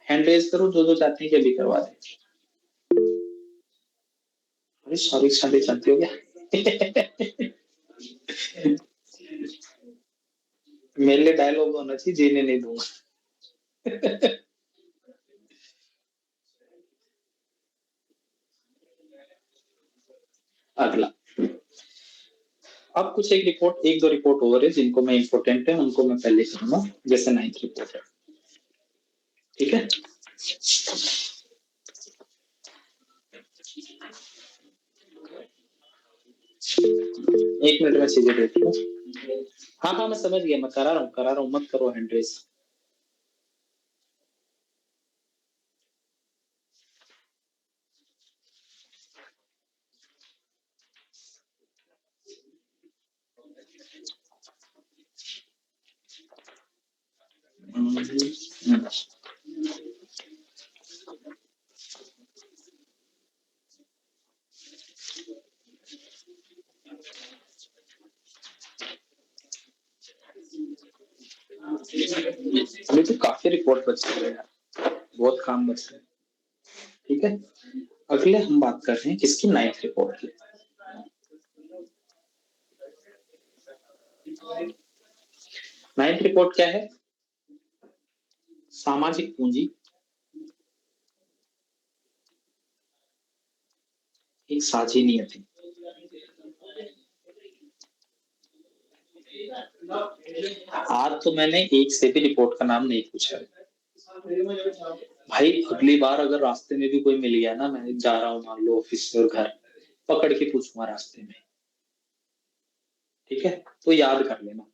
हैंड रेज करो जो चाहते हैं कि अभी करवा दे। अरे सॉरी सॉरी, जानते हो क्या? मेरे लिए डायलॉग होना चाहिए, जीने नहीं दूंगा। अगला, अब कुछ एक दो रिपोर्ट और है जिनको मैं इंपोर्टेंट है उनको मैं पहले करूंगा, जैसे 9th रिपोर्ट है। ठीक है, एक मिनट में चीजें देख लो। हाँ हाँ मैं समझ गया, मैं करा रहा हूँ, मत करो हैंड रेज। अभी तो काफी रिपोर्ट बच रहे हैं, बहुत काम बच रहे हैं। ठीक है, अगले हम बात कर रहे हैं किसकी? 9th रिपोर्ट की। 9th रिपोर्ट क्या है? सामाजिक पूंजी एक साझी नियत है। आज तो मैंने एक से भी रिपोर्ट का नाम नहीं पूछा है भाई। अगली बार अगर रास्ते में भी कोई मिल गया ना, मैं जा रहा हूँ मान लो ऑफिस से और घर, पकड़ के पूछूंगा रास्ते में। ठीक है, तो याद कर लेना।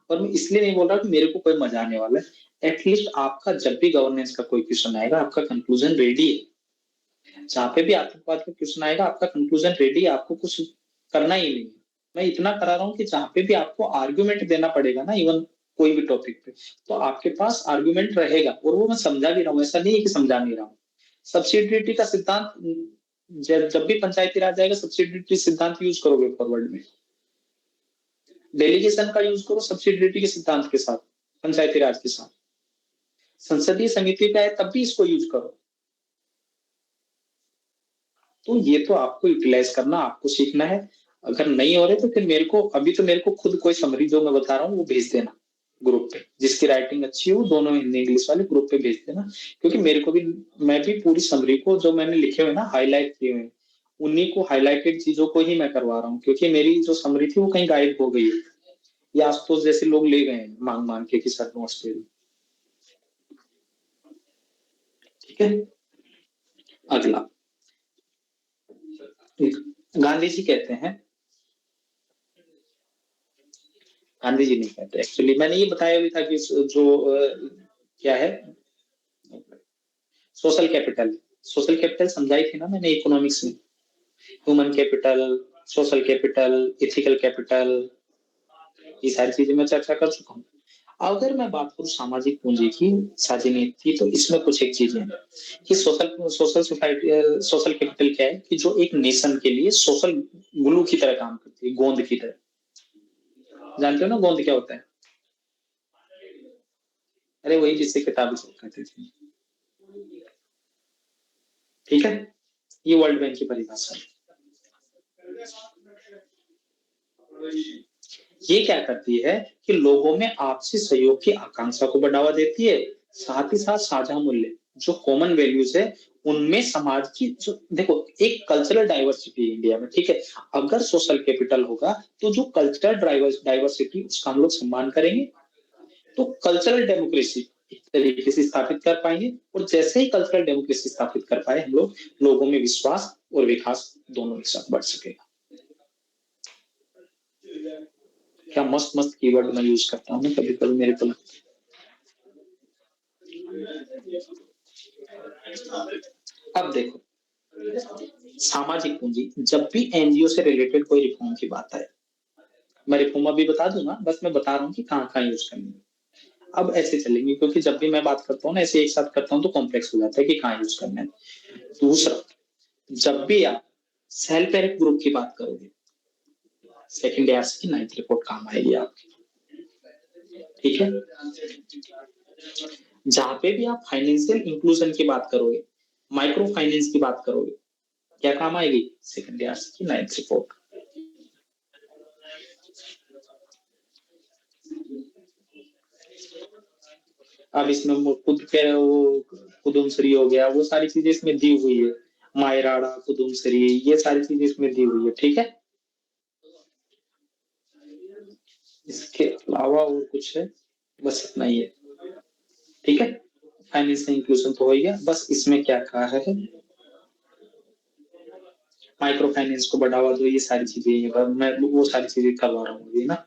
और मैं इसलिए नहीं बोल रहा कि मेरे को कोई मजा आने वाला है, एटलीस्ट आपका जब भी गवर्नेंस का कोई क्वेश्चन आएगा आपका कंक्लूजन रेडी है। जहां पे भी आतंकवाद का क्वेश्चन आएगा आपका कंक्लूजन रेडी है, आपको कुछ करना ही नहीं। मैं इतना करा रहा हूँ कि जहां पे भी आपको आर्ग्यूमेंट देना पड़ेगा ना, इवन कोई भी टॉपिक पे, तो आपके पास आर्ग्यूमेंट रहेगा। और वो मैं समझा भी रहा हूँ, ऐसा नहीं है कि समझा नहीं रहा हूँ। सब्सिडियरिटी का सिद्धांत, जब भी पंचायती राज आएगा सब्सिडियरिटी सिद्धांत यूज करोगे फॉरवर्ड में। डेलीगेशन का यूज करो सब्सिडियरिटी के सिद्धांत के साथ, पंचायती राज के साथ। संसदीय समिति पे आए तब भी इसको यूज करो। तो ये तो आपको यूटिलाइज करना, आपको सीखना है। अगर नहीं हो रहे तो फिर मेरे को, अभी तो मेरे को खुद कोई समरी जो मैं बता रहा हूँ वो भेज देना ग्रुप पे, जिसकी राइटिंग अच्छी हो, दोनों हिंदी इंग्लिश वाले ग्रुप पे भेज देना। क्योंकि मेरे को भी, मैं भी पूरी समरी को जो मैंने लिखे हुए ना, हाईलाइट किए हुए, उन्हीं को, हाईलाइटेड चीजों को ही मैं करवा रहा हूँ। क्योंकि मेरी जो समरी थी वो कहीं गायब हो गई है, या आशुतोष जैसे लोग ले गए हैं मांग मांग के कि सर नोट्स दे दो। ठीक है, अगला, गांधी जी कहते हैं, गांधी जी नहीं कहते एक्चुअली, मैंने ये बताया भी था कि जो क्या है सोशल कैपिटल। सोशल कैपिटल समझाई थी ना मैंने इकोनॉमिक्स में, human capital, social capital, ethical capital, ये सारी चीजें मैं चर्चा कर चुका हूँ। अगर मैं बात करूं सामाजिक पूंजी की साझी नीति, तो इसमें कुछ एक चीजें हैं कि social social society, social capital क्या है कि जो एक नेशन के लिए सोशल ग्लू की तरह काम करती है, गोंद की तरह। जानते हो ना गोंद क्या होता है? अरे वही जिससे किताबें कहते थे। ठीक है, ये वर्ल्ड बैंक की परिभाषा है। ये क्या करती है कि लोगों में आपसी सहयोग की आकांक्षा को बढ़ावा देती है, साथ ही साथ साझा मूल्य, जो कॉमन वैल्यूज है, उनमें समाज की जो, देखो एक कल्चरल डाइवर्सिटी इंडिया में, ठीक है, अगर सोशल कैपिटल होगा तो जो कल्चरल डाइवर्सिटी उसका हम लोग सम्मान करेंगे, तो कल्चरल डेमोक्रेसी एक तरीके से स्थापित कर पाएंगे। और जैसे ही कल्चरल डेमोक्रेसी स्थापित कर पाए हम लोग, लोगों में विश्वास और विकास दोनों एक साथ बढ़ सकेगा। क्या मस्त मस्त कीवर्ड मैं यूज करता हूँ कभी कभी, मेरे को लगता है। अब देखो, सामाजिक पूंजी, जब भी एनजीओ से रिलेटेड कोई रिफॉर्म की बात आए, मैं रिफॉर्म अभी बता दूंगा, बस मैं बता रहा हूँ कि कहाँ कहाँ यूज करनी है। अब ऐसे चलेंगे, क्योंकि जब भी मैं बात करता हूँ ना ऐसे एक साथ करता हूँ तो कॉम्प्लेक्स हो जाता है कि कहाँ यूज करना है। दूसरा, जब भी आप सेल्फ हेल्प ग्रुप की बात करोगे, सेकंड ईयर की 9th रिपोर्ट काम आएगी आपकी। ठीक है, जहां पे भी आप फाइनेंशियल इंक्लूजन की बात करोगे, माइक्रो फाइनेंस की बात करोगे, क्या काम आएगी? सेकंड ईयर की 9th रिपोर्ट। अब इसमें खुद के वो कुदुमसरी हो गया, वो सारी चीजें इसमें दी हुई है, मायराड़ा कुदुमसरी, ये सारी चीजें इसमें दी हुई है। ठीक है, इसके अलावा और कुछ है? बस इतना ही है। ठीक है, फाइनेंशियल इंक्लूजन तो हो गया, बस इसमें क्या कहा है, माइक्रो फाइनेंस को बढ़ावा दो, ये सारी चीजें मैं वो सारी चीजें करवा रहा हूँ अभी ना।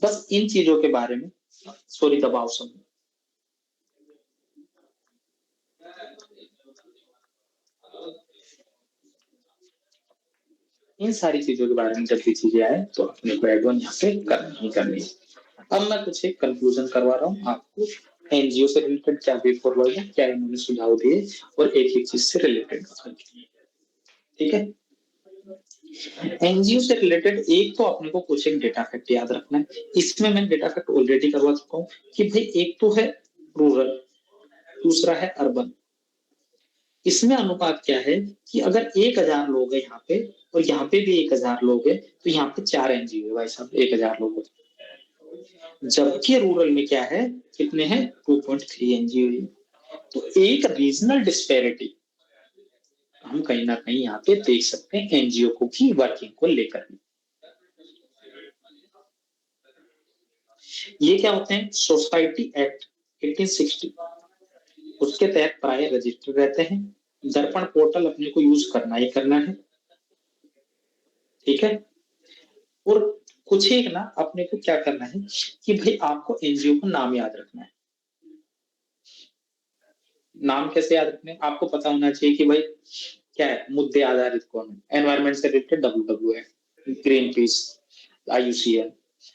बस इन चीजों के बारे में, सॉरी दबाव समूह, इन सारी चीजों के बारे में जब भी चीजें आए तो अपने को एड ऑन यहाँ पे करनी ही करनी है। अब मैं कुछ एक कंक्लूजन करवा रहा हूँ आपको, एनजीओ से रिलेटेड क्या वे फॉरवर्ड है, क्या इन्होंने सुझाव दिए, और एक एक चीज से रिलेटेड। ठीक है, एनजीओ से रिलेटेड एक तो अपने को कुछ एक डेटा फैक्ट याद रखना है। इसमें मैं डेटा फैक्ट ऑलरेडी करवा चुका हूँ कि भाई एक तो है रूरल, दूसरा है अर्बन। इसमें अनुपात क्या है कि अगर 1000 लोग हैं यहाँ पे और यहाँ पे भी 1000 लोग हैं, तो यहाँ पे 4 एनजीओ है भाई साहब 1000 लोगों। जबकि रूरल में क्या है, कितने हैं? 2.3 एनजीओ है। तो एक रीजनल डिस्पैरिटी हम कहीं ना कहीं यहाँ पे देख सकते हैं एनजीओ को की वर्किंग को लेकर। ये क्या होते हैं? सोसाइटी एक्ट 1860, उसके तहत प्राय रजिस्टर रहते हैं। दर्पण पोर्टल अपने को यूज करना ही करना है। ठीक है, और कुछ एक ना अपने को क्या करना है कि भाई आपको एनजीओ का नाम याद रखना है। नाम कैसे याद रखने हैं? आपको पता होना चाहिए कि भाई क्या है, मुद्दे आधारित कौन है, एनवायरमेंट से related WWF, green peas, IUCN,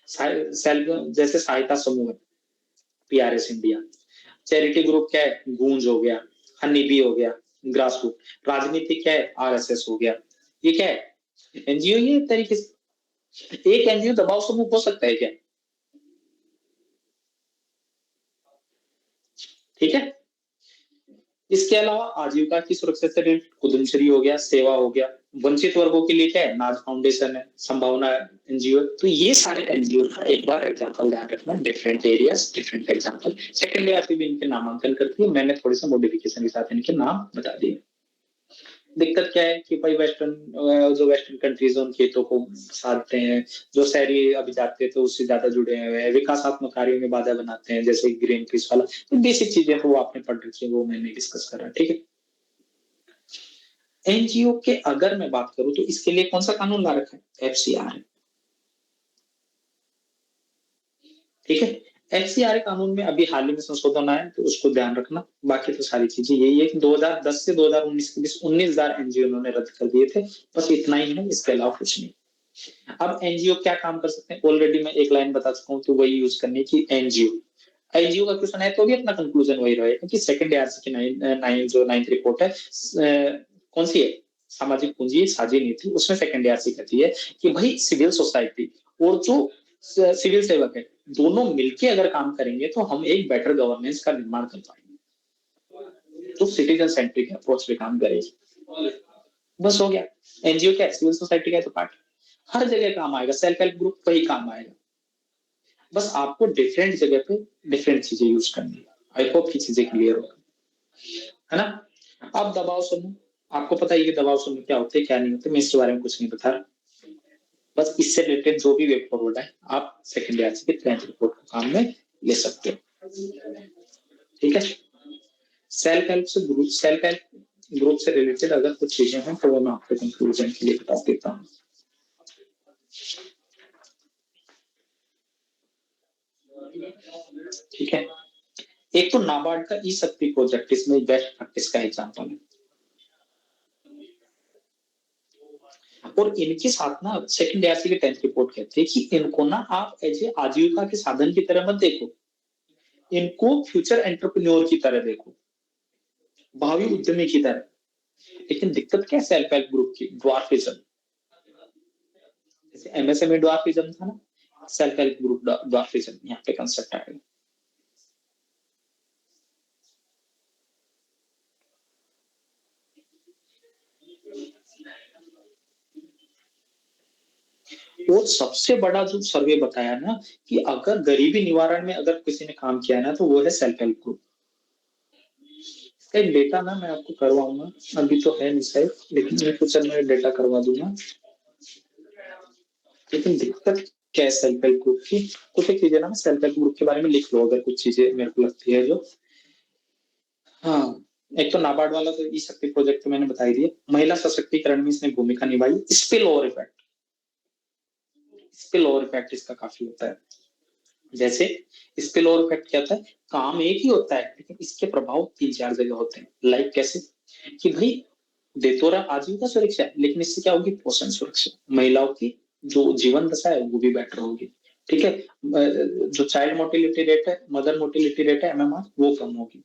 self जैसे सहायता समूह है, PRS इंडिया, चैरिटी ग्रुप क्या है, गूंज हो गया, हनी बी हो गया, ग्रास रूट, राजनीति क्या है, RSS हो गया। ये क्या है? एनजीओ। ये तरीके से एक एनजीओ दबाव समूह हो सकता है क्या? ठीक है, इसके अलावा आजीविका की सुरक्षा से रिलेटेड कुदमश्री हो गया, सेवा हो गया, वंचित वर्गों के लिए क्या है, नाज फाउंडेशन है, संभावना एनजीओ। तो ये सारे एनजीओ का एक बार एग्जांपल ध्यान रखना, different areas different example. Second year भी इनके नामांकन करती है, मैंने थोड़े से मॉडिफिकेशन के साथ इनके नाम बता दिए। दिक्कत क्या है कि भाई जो वेस्टर्न कंट्रीज उन खेतों को साधते हैं, जो शहरी अभी जाते थे उससे ज्यादा जुड़े हुए हैं, विकासात्मक कार्यों में बाधा बनाते हैं, जैसे ग्रीन पीस वाला। तो बेसिक चीजें तो वो आपने पढ़ रखी है, वो मैंने डिस्कस करा। ठीक है, एनजीओ के अगर मैं बात करूं तो इसके लिए कौन सा कानून ला रखा है? FCRA। ठीक है, FCRA कानून में अभी हाल ही में संशोधन आया, तो उसको ध्यान रखना। बाकी तो सारी चीजें यही है कि 2010 से 2019 के बीच 19,000 एनजीओ उन्होंने रद्द कर दिए थे। बस इतना ही है, इसके अलावा कुछ नहीं। अब एनजीओ क्या काम कर सकते हैं, ऑलरेडी मैं एक लाइन बता चुका हूँ, तो वही यूज करनी की एनजीओ। एनजीओ का क्वेश्चन है तो भी अपना कंक्लूजन वही रहेगा कि सेकंड आरसी की जो 9th रिपोर्ट है, कौन सी है, सामाजिक पूंजी साझी नीति, उसमें सेकंड आरसी कहती है कि भाई सिविल सोसाइटी और जो सिविल सेवक है, दोनों मिलके अगर काम करेंगे तो हम एक बेटर गवर्नेंस का निर्माण कर पाएंगे, तो सिटीजन सेंट्रिक अप्रोच पे काम करेगी। बस हो गया। एनजीओ क्या है, सिविल सोसाइटी का तो पार्ट, हर जगह काम आएगा, सेल्फ हेल्प ग्रुप वही काम आएगा। बस आपको डिफरेंट जगह पे डिफरेंट चीजें यूज करनी है। आई होप की चीजें क्लियर हो, है ना? अब दबाव समूह, आपको पता है कि दबाव समूह क्या होते हैं क्या नहीं होते, मैं इसके बारे में कुछ नहीं बता रहा। बस इससे रिलेटेड जो भी वे फॉरवर्ड है आप सेकंड ईयर के 10th रिपोर्ट को काम में ले सकते हो। ठीक है, सेल्फ हेल्प ग्रुप से रिलेटेड अगर कुछ चीजें हैं तो वो मैं आपको कंक्लूजन के लिए बता देता हूँ। ठीक है, एक तो नाबार्ड का ई शक्ति प्रोजेक्ट इसमें बेस्ट प्रैक्टिस का एग्जांपल है। और इनके साथ ना सेकंड एआरसी की 10th रिपोर्ट कहती है कि इनको ना आप एज ए आजीविका के साधन की तरह मत देखो, इनको फ्यूचर एंटरप्रेन्योर की तरह देखो, भावी उद्यमी की तरह। लेकिन दिक्कत क्या है सेल्फ हेल्प ग्रुप की? ड्वार्फिज्म। जैसे एमएसएमई ड्वार्फिज्म था ना, सेल्फ हेल्प ग्रुप ड्वार्फिज्म यहाँ पे कंसेप्ट आएगा। और सबसे बड़ा जो सर्वे बताया ना कि अगर गरीबी निवारण में अगर किसी ने काम किया है ना तो वो है सेल्फ हेल्प ग्रुप। इसका एक डेटा ना मैं आपको करवाऊंगा, अभी तो है नहीं शायद, लेकिन मैं फ्यूचर में डेटा करवा दूंगा। लेकिन दिक्कत क्या है सेल्फ हेल्प ग्रुप की? कुछ एक चीजें ना मैं सेल्फ हेल्प ग्रुप के बारे में लिख लो, अगर कुछ चीजें मेरे को लगती है जो। हाँ, एक तो नाबार्ड वाला तो ई शक्ति प्रोजेक्ट तो मैंने बता ही दिया। महिला सशक्तिकरण में इसने भूमिका निभाई। Spill over effect, spill over effect इसका काफी होता है। जैसे स्पिल ओवर इफेक्ट क्या होता है? काम एक ही होता है लेकिन इसके प्रभाव 3-4 जगह होते हैं। लाइक कैसे कि भाई दे तो रहा आजीविका सुरक्षा है, लेकिन इससे क्या होगी? पोषण सुरक्षा, महिलाओं की जो जीवन दशा है वो भी बेटर होगी। ठीक है, जो चाइल्ड मोर्टिलिटी रेट है, मदर मोर्टिलिटी रेट है, एमएमआर, वो कम होगी।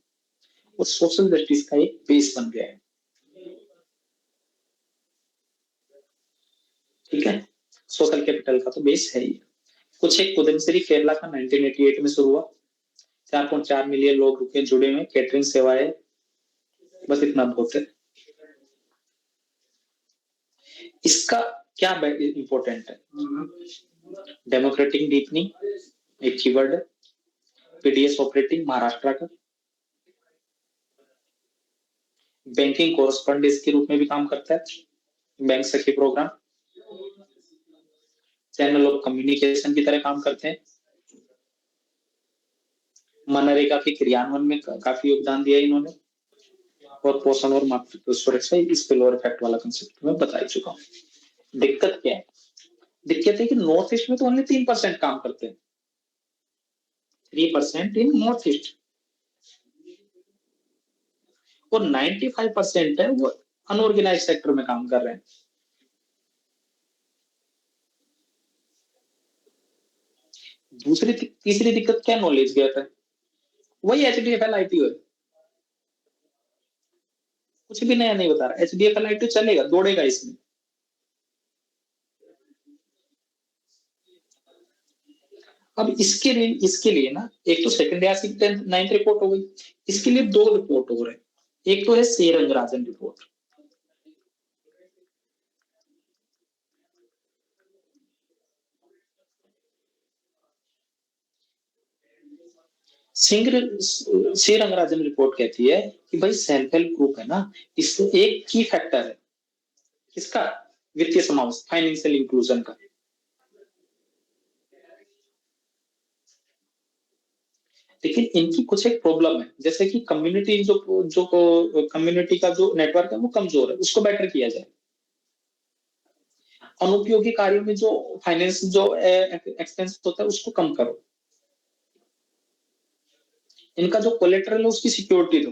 और सोशल जस्टिस का एक बेस बन गया है। ठीक है, सोशल कैपिटल का तो बेस है ही। कुछ एक उदयमसिरी केरला का 1988 में शुरू हुआ। 4.4 मिलियन लोग रुके जुड़े हुए, कैटरिंग सेवाएं, बस इतना बहुत है। इसका क्या इंपॉर्टेंट है? डेमोक्रेटिक डीपनिंग एक कीवर्ड है। पीडीएस ऑपरेटिंग महाराष्ट्र का। बैंकिंग कोरस्पॉन्डेंस के रूप में भी काम करता है, बैंक सखी प्रोग्राम। चैनल ऑफ कम्युनिकेशन की तरह काम करते हैं। मनरेगा के क्रियान्वयन में काफी योगदान दिया इन्होंने। और पोषण और मातृत्व सुरक्षा इस पिलोर इफेक्ट वाला कंसेप्ट में बता चुका हूँ। दिक्कत क्या है? दिक्कत है कि नॉर्थ ईस्ट में तो ओनली 3% काम करते हैं। 3% इन नॉर्थ ईस्ट, और 95% है वो अनऑर्गेनाइज सेक्टर में काम कर रहे हैं। तीसरी दिक्कत क्या? नॉलेज गैप है। वही एचडीएफएल आईटी है, कुछ भी नया नहीं बता रहा। एचडीएफएल आईटी चलेगा, दौड़ेगा इसमें। अब इसके लिए ना एक तो सेकंड ईयर की 9th रिपोर्ट हो गई। इसके लिए 2 रिपोर्ट हो रहे। एक तो है सी रंगराजन रिपोर्ट। सी रंगराजन रिपोर्ट कहती है कि भाई सेल्फ हेल्प ग्रुप है ना, इससे एक की फैक्टर है किसका? वित्तीय समावेश, फाइनेंशियल इंक्लूजन का। लेकिन इनकी कुछ एक प्रॉब्लम है, जैसे कि कम्युनिटी जो कम्युनिटी का जो नेटवर्क है वो कमजोर है, उसको बेटर किया जाए। अनुपयोगी कार्यों में जो फाइनेंस जो एक्सपेंस होता है उसको कम करो। इनका जो कोलेटरल है उसकी सिक्योरिटी दो।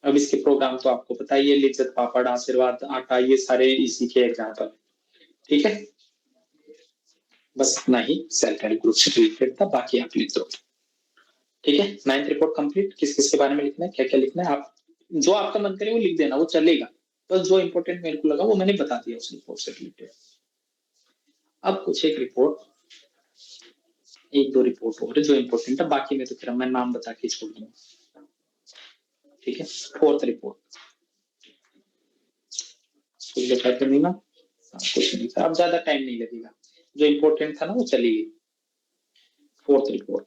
अब इसके प्रोग्राम तो आपको पता ही है, लिज्जत पापड़, आशीर्वाद आटा, ये सारे इसी के एग्जाम्पल। ठीक है, बस इतना ही सेल्फ हेल्प ग्रुप से रिलेटेड था, बाकी आप लिख दो। ठीक है, 9th रिपोर्ट कंप्लीट। किस किस के बारे में लिखना है, क्या क्या लिखना है, आप जो आपका मन करे वो लिख देना, वो चलेगा। बस जो इंपॉर्टेंट मेरे को लगा वो मैंने बता दिया उस रिपोर्ट से रिलेटेड। अब कुछ एक रिपोर्ट, 1-2 रिपोर्ट और जो इंपॉर्टेंट है, बाकी में तो फिर मैं नाम बता के छोड़ दूंगा। ठीक है, 4th रिपोर्ट कुछ बताते नहीं ना, कुछ नहीं था। अब ज्यादा टाइम नहीं लगेगा, जो इंपॉर्टेंट था ना वो चली गई। 4th रिपोर्ट,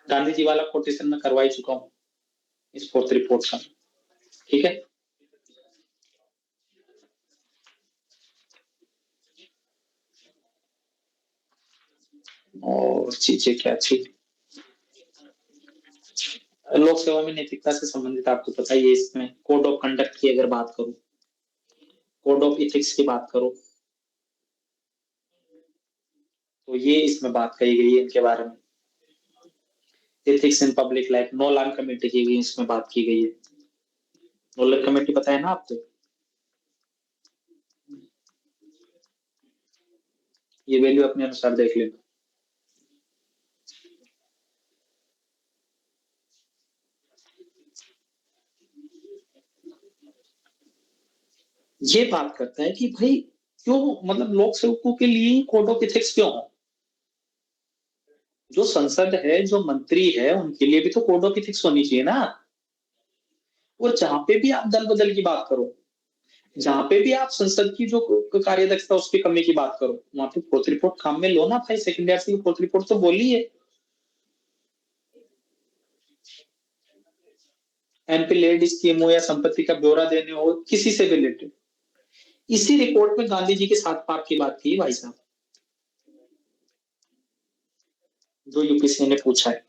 गांधी जी वाला कोटेशन में करवा ही चुका हूँ इस 4th रिपोर्ट का। ठीक है, और चीजें क्या थी? लोक सेवा में नैतिकता से संबंधित आपको पता ही है। इसमें कोड ऑफ कंडक्ट की अगर बात करूं, कोड ऑफ इथिक्स की बात करो, तो ये इसमें बात कही गई है इनके बारे में। Ethics in public life, Nolan committee की भी इसमें बात की गई है। नोलान कमेटी पता है ना आपको? ये वैल्यू अपने अनुसार देख लेना। ये बात करता है कि भाई क्यों, मतलब लोक सेवकों के लिए कोड ऑफ एथिक्स क्यों हो? जो संसद है, जो मंत्री है, उनके लिए भी तो कोड ऑफ एथिक्स होनी चाहिए ना। और जहां पे भी आप दल बदल की बात करो, जहां पे भी आप संसद की जो कार्यदक्षता उसकी कमी की बात करो, वहां पे फोर्थ रिपोर्ट काम में लो ना भाई। सेकंड ईयर की फोर्थ रिपोर्ट तो बोली है एमपी लेड स्कीम हो या संपत्ति का ब्यौरा देने हो, किसी से भी रिलेटेड। इसी रिपोर्ट में गांधी जी के 7 पाप की बात की भाई साहब, जो यूपीएससी ने पूछा है।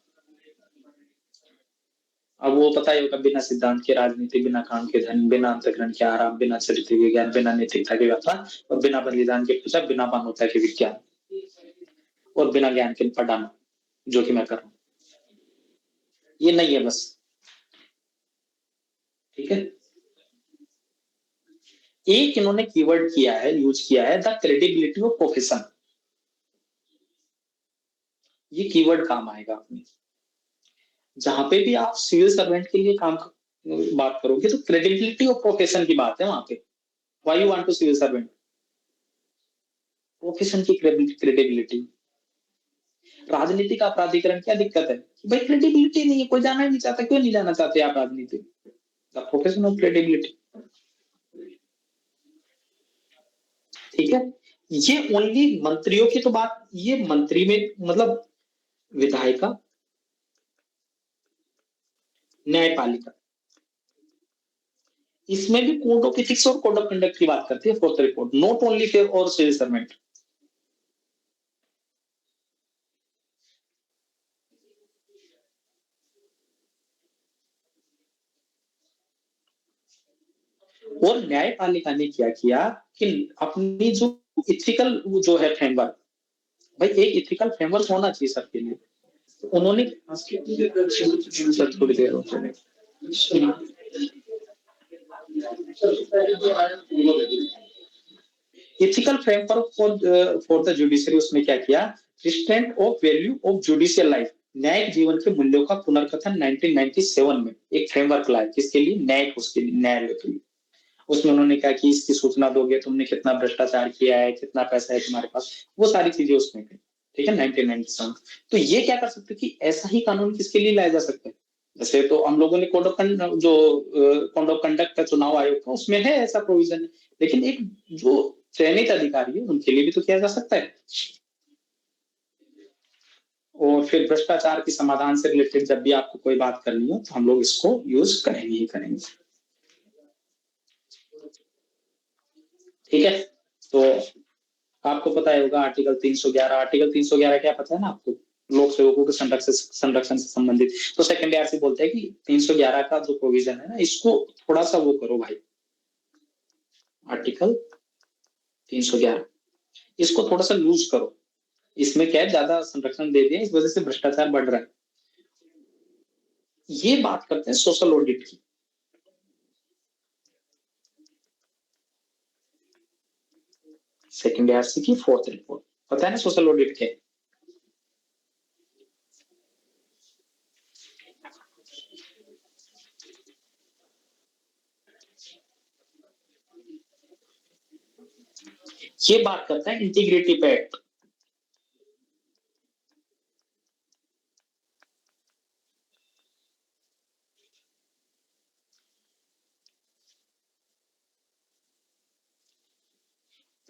अब वो पता ही होगा, बिना सिद्धांत के राजनीति, बिना काम के धन, बिना अंतःकरण के आराम, बिना चरित्र के ज्ञान, बिना नैतिकता के व्यापार, और बिना बलिदान के पूजा, बिना मानवता के विज्ञान, और बिना ज्ञान के पढ़ाना, जो कि मैं कर रहा हूँ। ये नहीं है बस, ठीक है। एक इन्होंने कीवर्ड किया है, यूज किया है, द क्रेडिबिलिटी ऑफ प्रोफेशन। ये कीवर्ड काम आएगा अपनी, जहां पे भी आप सिविल सर्वेंट के लिए काम बात करोगे तो क्रेडिबिलिटी ऑफ प्रोफेशन की बात है वहां पे। Why you want to civil servant? Profession की क्रेडिबिलिटी। राजनीति का प्राधिकरण क्या दिक्कत है कि भाई क्रेडिबिलिटी नहीं है, कोई जाना ही नहीं चाहता। क्यों नहीं जाना चाहते आप राजनीति? द प्रोफेशन ऑफ क्रेडिबिलिटी, ठीक है। ये ओनली मंत्रियों की तो बात, ये मंत्री में मतलब विधायिका, न्यायपालिका, इसमें भी कोड ऑफ एथिक्स और कोड ऑफ कंडक्ट की बात करती है fourth report, not only fair और सिविल सर्वेंट। और न्यायपालिका ने क्या किया कि अपनी जो इथिकल जो है फ्रेमवर्क, भाई एक इथिकल फ्रेमवर्क होना चाहिए सबके लिए। तो उन्होंने थोड़ी देर ethical framework for the judiciary, उसमें क्या किया? Restraint of value of judicial life, न्यायिक जीवन के मूल्यों का पुनर्कथन 1997 में एक फ्रेमवर्क लाया। किसके लिए? न्यायिक, उसके लिए, न्यायालय के लिए। उसमें उन्होंने कहा कि इसकी सूचना दोगे, तुमने कितना भ्रष्टाचार किया है, कितना पैसा है तुम्हारे पास, वो सारी चीजें उसमें थी, ठीक है, 1997। तो ये क्या कर सकते कि ऐसा ही कानून किसके लिए लाया जा सकता है? जैसे तो हम लोगों ने कोड ऑफ कंडक्ट का चुनाव आयोग का, उसमें है ऐसा प्रोविजन, लेकिन एक जो चयनित अधिकारी है उनके लिए भी तो किया जा सकता है। और फिर भ्रष्टाचार के समाधान से रिलेटेड जब भी आपको कोई बात करनी हो तो हम लोग इसको यूज करेंगे ही करेंगे, ठीक है। तो आपको पता ही होगा आर्टिकल 311, आर्टिकल 311 क्या पता है ना आपको? लोक सेवकों के संरक्षण से संबंधित। तो सेकंड ईयर से बोलते हैं कि 311 का जो प्रोविजन है ना, इसको थोड़ा सा वो करो भाई, आर्टिकल 311, इसको थोड़ा सा लूज करो। इसमें क्या है, ज्यादा संरक्षण दे दिया, इस वजह से भ्रष्टाचार बढ़ रहा है। ये बात करते हैं सोशल ऑडिट की। सेकंड ईयर की फोर्थ रिपोर्ट, पता है ना सोशल ऑडिट क्या है? ये बात करता है इंटीग्रिटी पे एक्ट।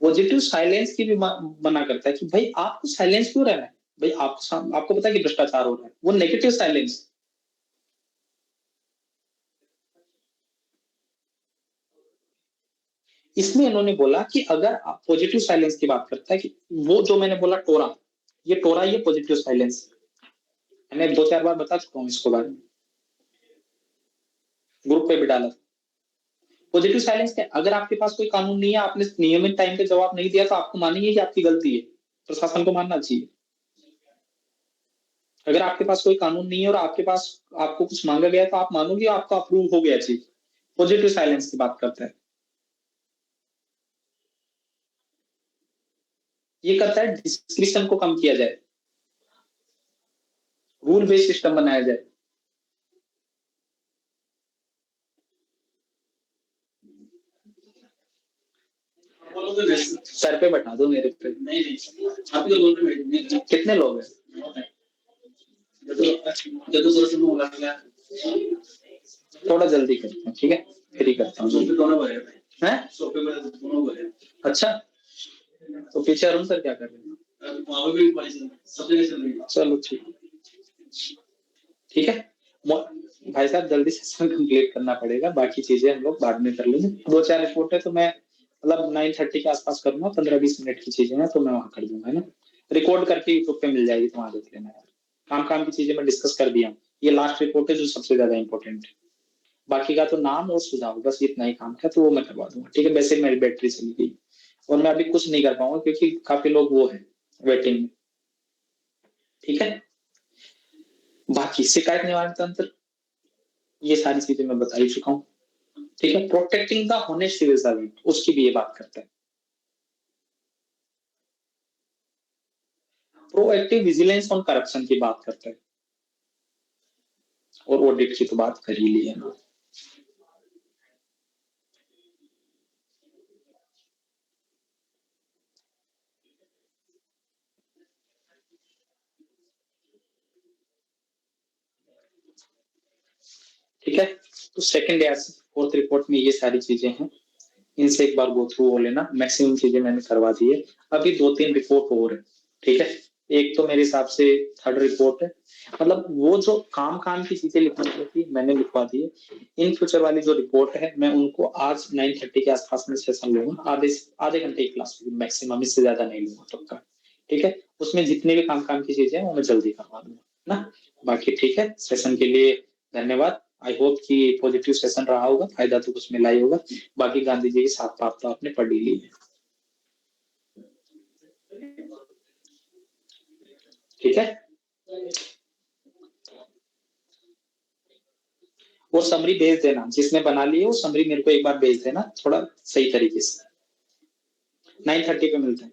पॉजिटिव साइलेंस की भी मना करता है कि भाई आपको साइलेंस क्यों रहना है? भाई आपको पता है कि भ्रष्टाचार हो रहा है, वो नेगेटिव साइलेंस। इसमें इन्होंने बोला कि अगर आप पॉजिटिव साइलेंस की बात करता है कि वो जो मैंने बोला टोरा, ये पॉजिटिव साइलेंस, मैंने 2-4 बार बता चुका हूँ इसको बारे में, ग्रुप पे भी डाला। पॉजिटिव साइलेंस क्या? अगर आपके पास कोई कानून नहीं है, आपने नियमित टाइम पे जवाब नहीं दिया, तो आपको मानेंगे कि आपकी गलती है। प्रशासन को मानना चाहिए। अगर आपके पास कोई कानून नहीं है और आपको कुछ मांगा गया तो आप मानोगे आपका अप्रूव हो गया चीज। पॉजिटिव साइलेंस की बात करता है, ये करता है डिस्क्रिप्शन को कम किया जाए, रूल बेस्ड सिस्टम बनाया जाए। सर पे बैठा दो मेरे पे। नहीं आप ही बोल रहे कितने लोग हैं? थोड़ा जल्दी करते हैं, ठीक है, फिर ही करता हूँ। अच्छा, तो पीछे अरुण सर क्या कर रहे हैं? चलो ठीक है। भाई साहब जल्दी सेशन कंप्लीट करना पड़ेगा, बाकी चीजें हम लोग बाद में कर लेंगे। 2-4 रिपोर्ट है तो मैं मतलब 9:30 के आसपास करूंगा, 15-20 मिनट की चीजें हैं तो मैं वहां कर दूंगा, है ना। रिकॉर्ड करके यूट्यूब पे मिल जाएगी, तुम्हारा देख लेना यार। काम की चीजें मैं डिस्कस कर दिया हूँ, ये लास्ट रिपोर्ट है जो सबसे ज्यादा इंपॉर्टेंट है। बाकी का तो नाम और सुझाव, बस इतना ही काम है, तो वो मैं करवा दूंगा, ठीक है। वैसे मेरी बैटरी चली गई और मैं अभी कुछ नहीं कर पाऊंगा क्योंकि काफी लोग वो है वेटिंग में, ठीक है। बाकी शिकायत निवारण तंत्र, ये सारी चीजें मैं बता ही चुका हूँ, ठीक है। Protecting the honest civil servant, उसकी भी ये बात करते हैं। प्रोएक्टिव विजिलेंस ऑन करप्शन की बात करते हैं, और ऑडिट की तो बात कर ही ली है ना। ठीक है, तो सेकंड या फोर्थ रिपोर्ट में ये सारी चीजें हैं, इनसे एक बार गो थ्रू हो लेना। मैक्सिमम चीजें मैंने करवा दी है, अभी 2-3 रिपोर्ट और है, ठीक है। एक तो मेरे हिसाब से थर्ड रिपोर्ट है, मतलब वो जो काम की चीजें लिखनी थी मैंने लिखवा दी है। इन फ्यूचर वाली जो रिपोर्ट है मैं उनको आज 9:30 के आसपास में सेशन लूंगा, आधे घंटे की क्लास मैक्सिमम, इससे ज्यादा नहीं लूंगा तब का, ठीक है। उसमें जितने भी काम की चीजें हैं वो मैं जल्दी करवा दूंगा ना। बाकी ठीक है, सेशन के लिए धन्यवाद। आई होप कि पॉजिटिव सेशन रहा होगा, फायदा तो कुछ मिला ही होगा। बाकी गांधी जी की 7 बात तो आपने पढ़ ही ली है, ठीक है। वो समरी भेज देना, जिसने बना ली है वो समरी मेरे को एक बार भेज देना, थोड़ा सही तरीके से। 9:30 पे मिलते हैं।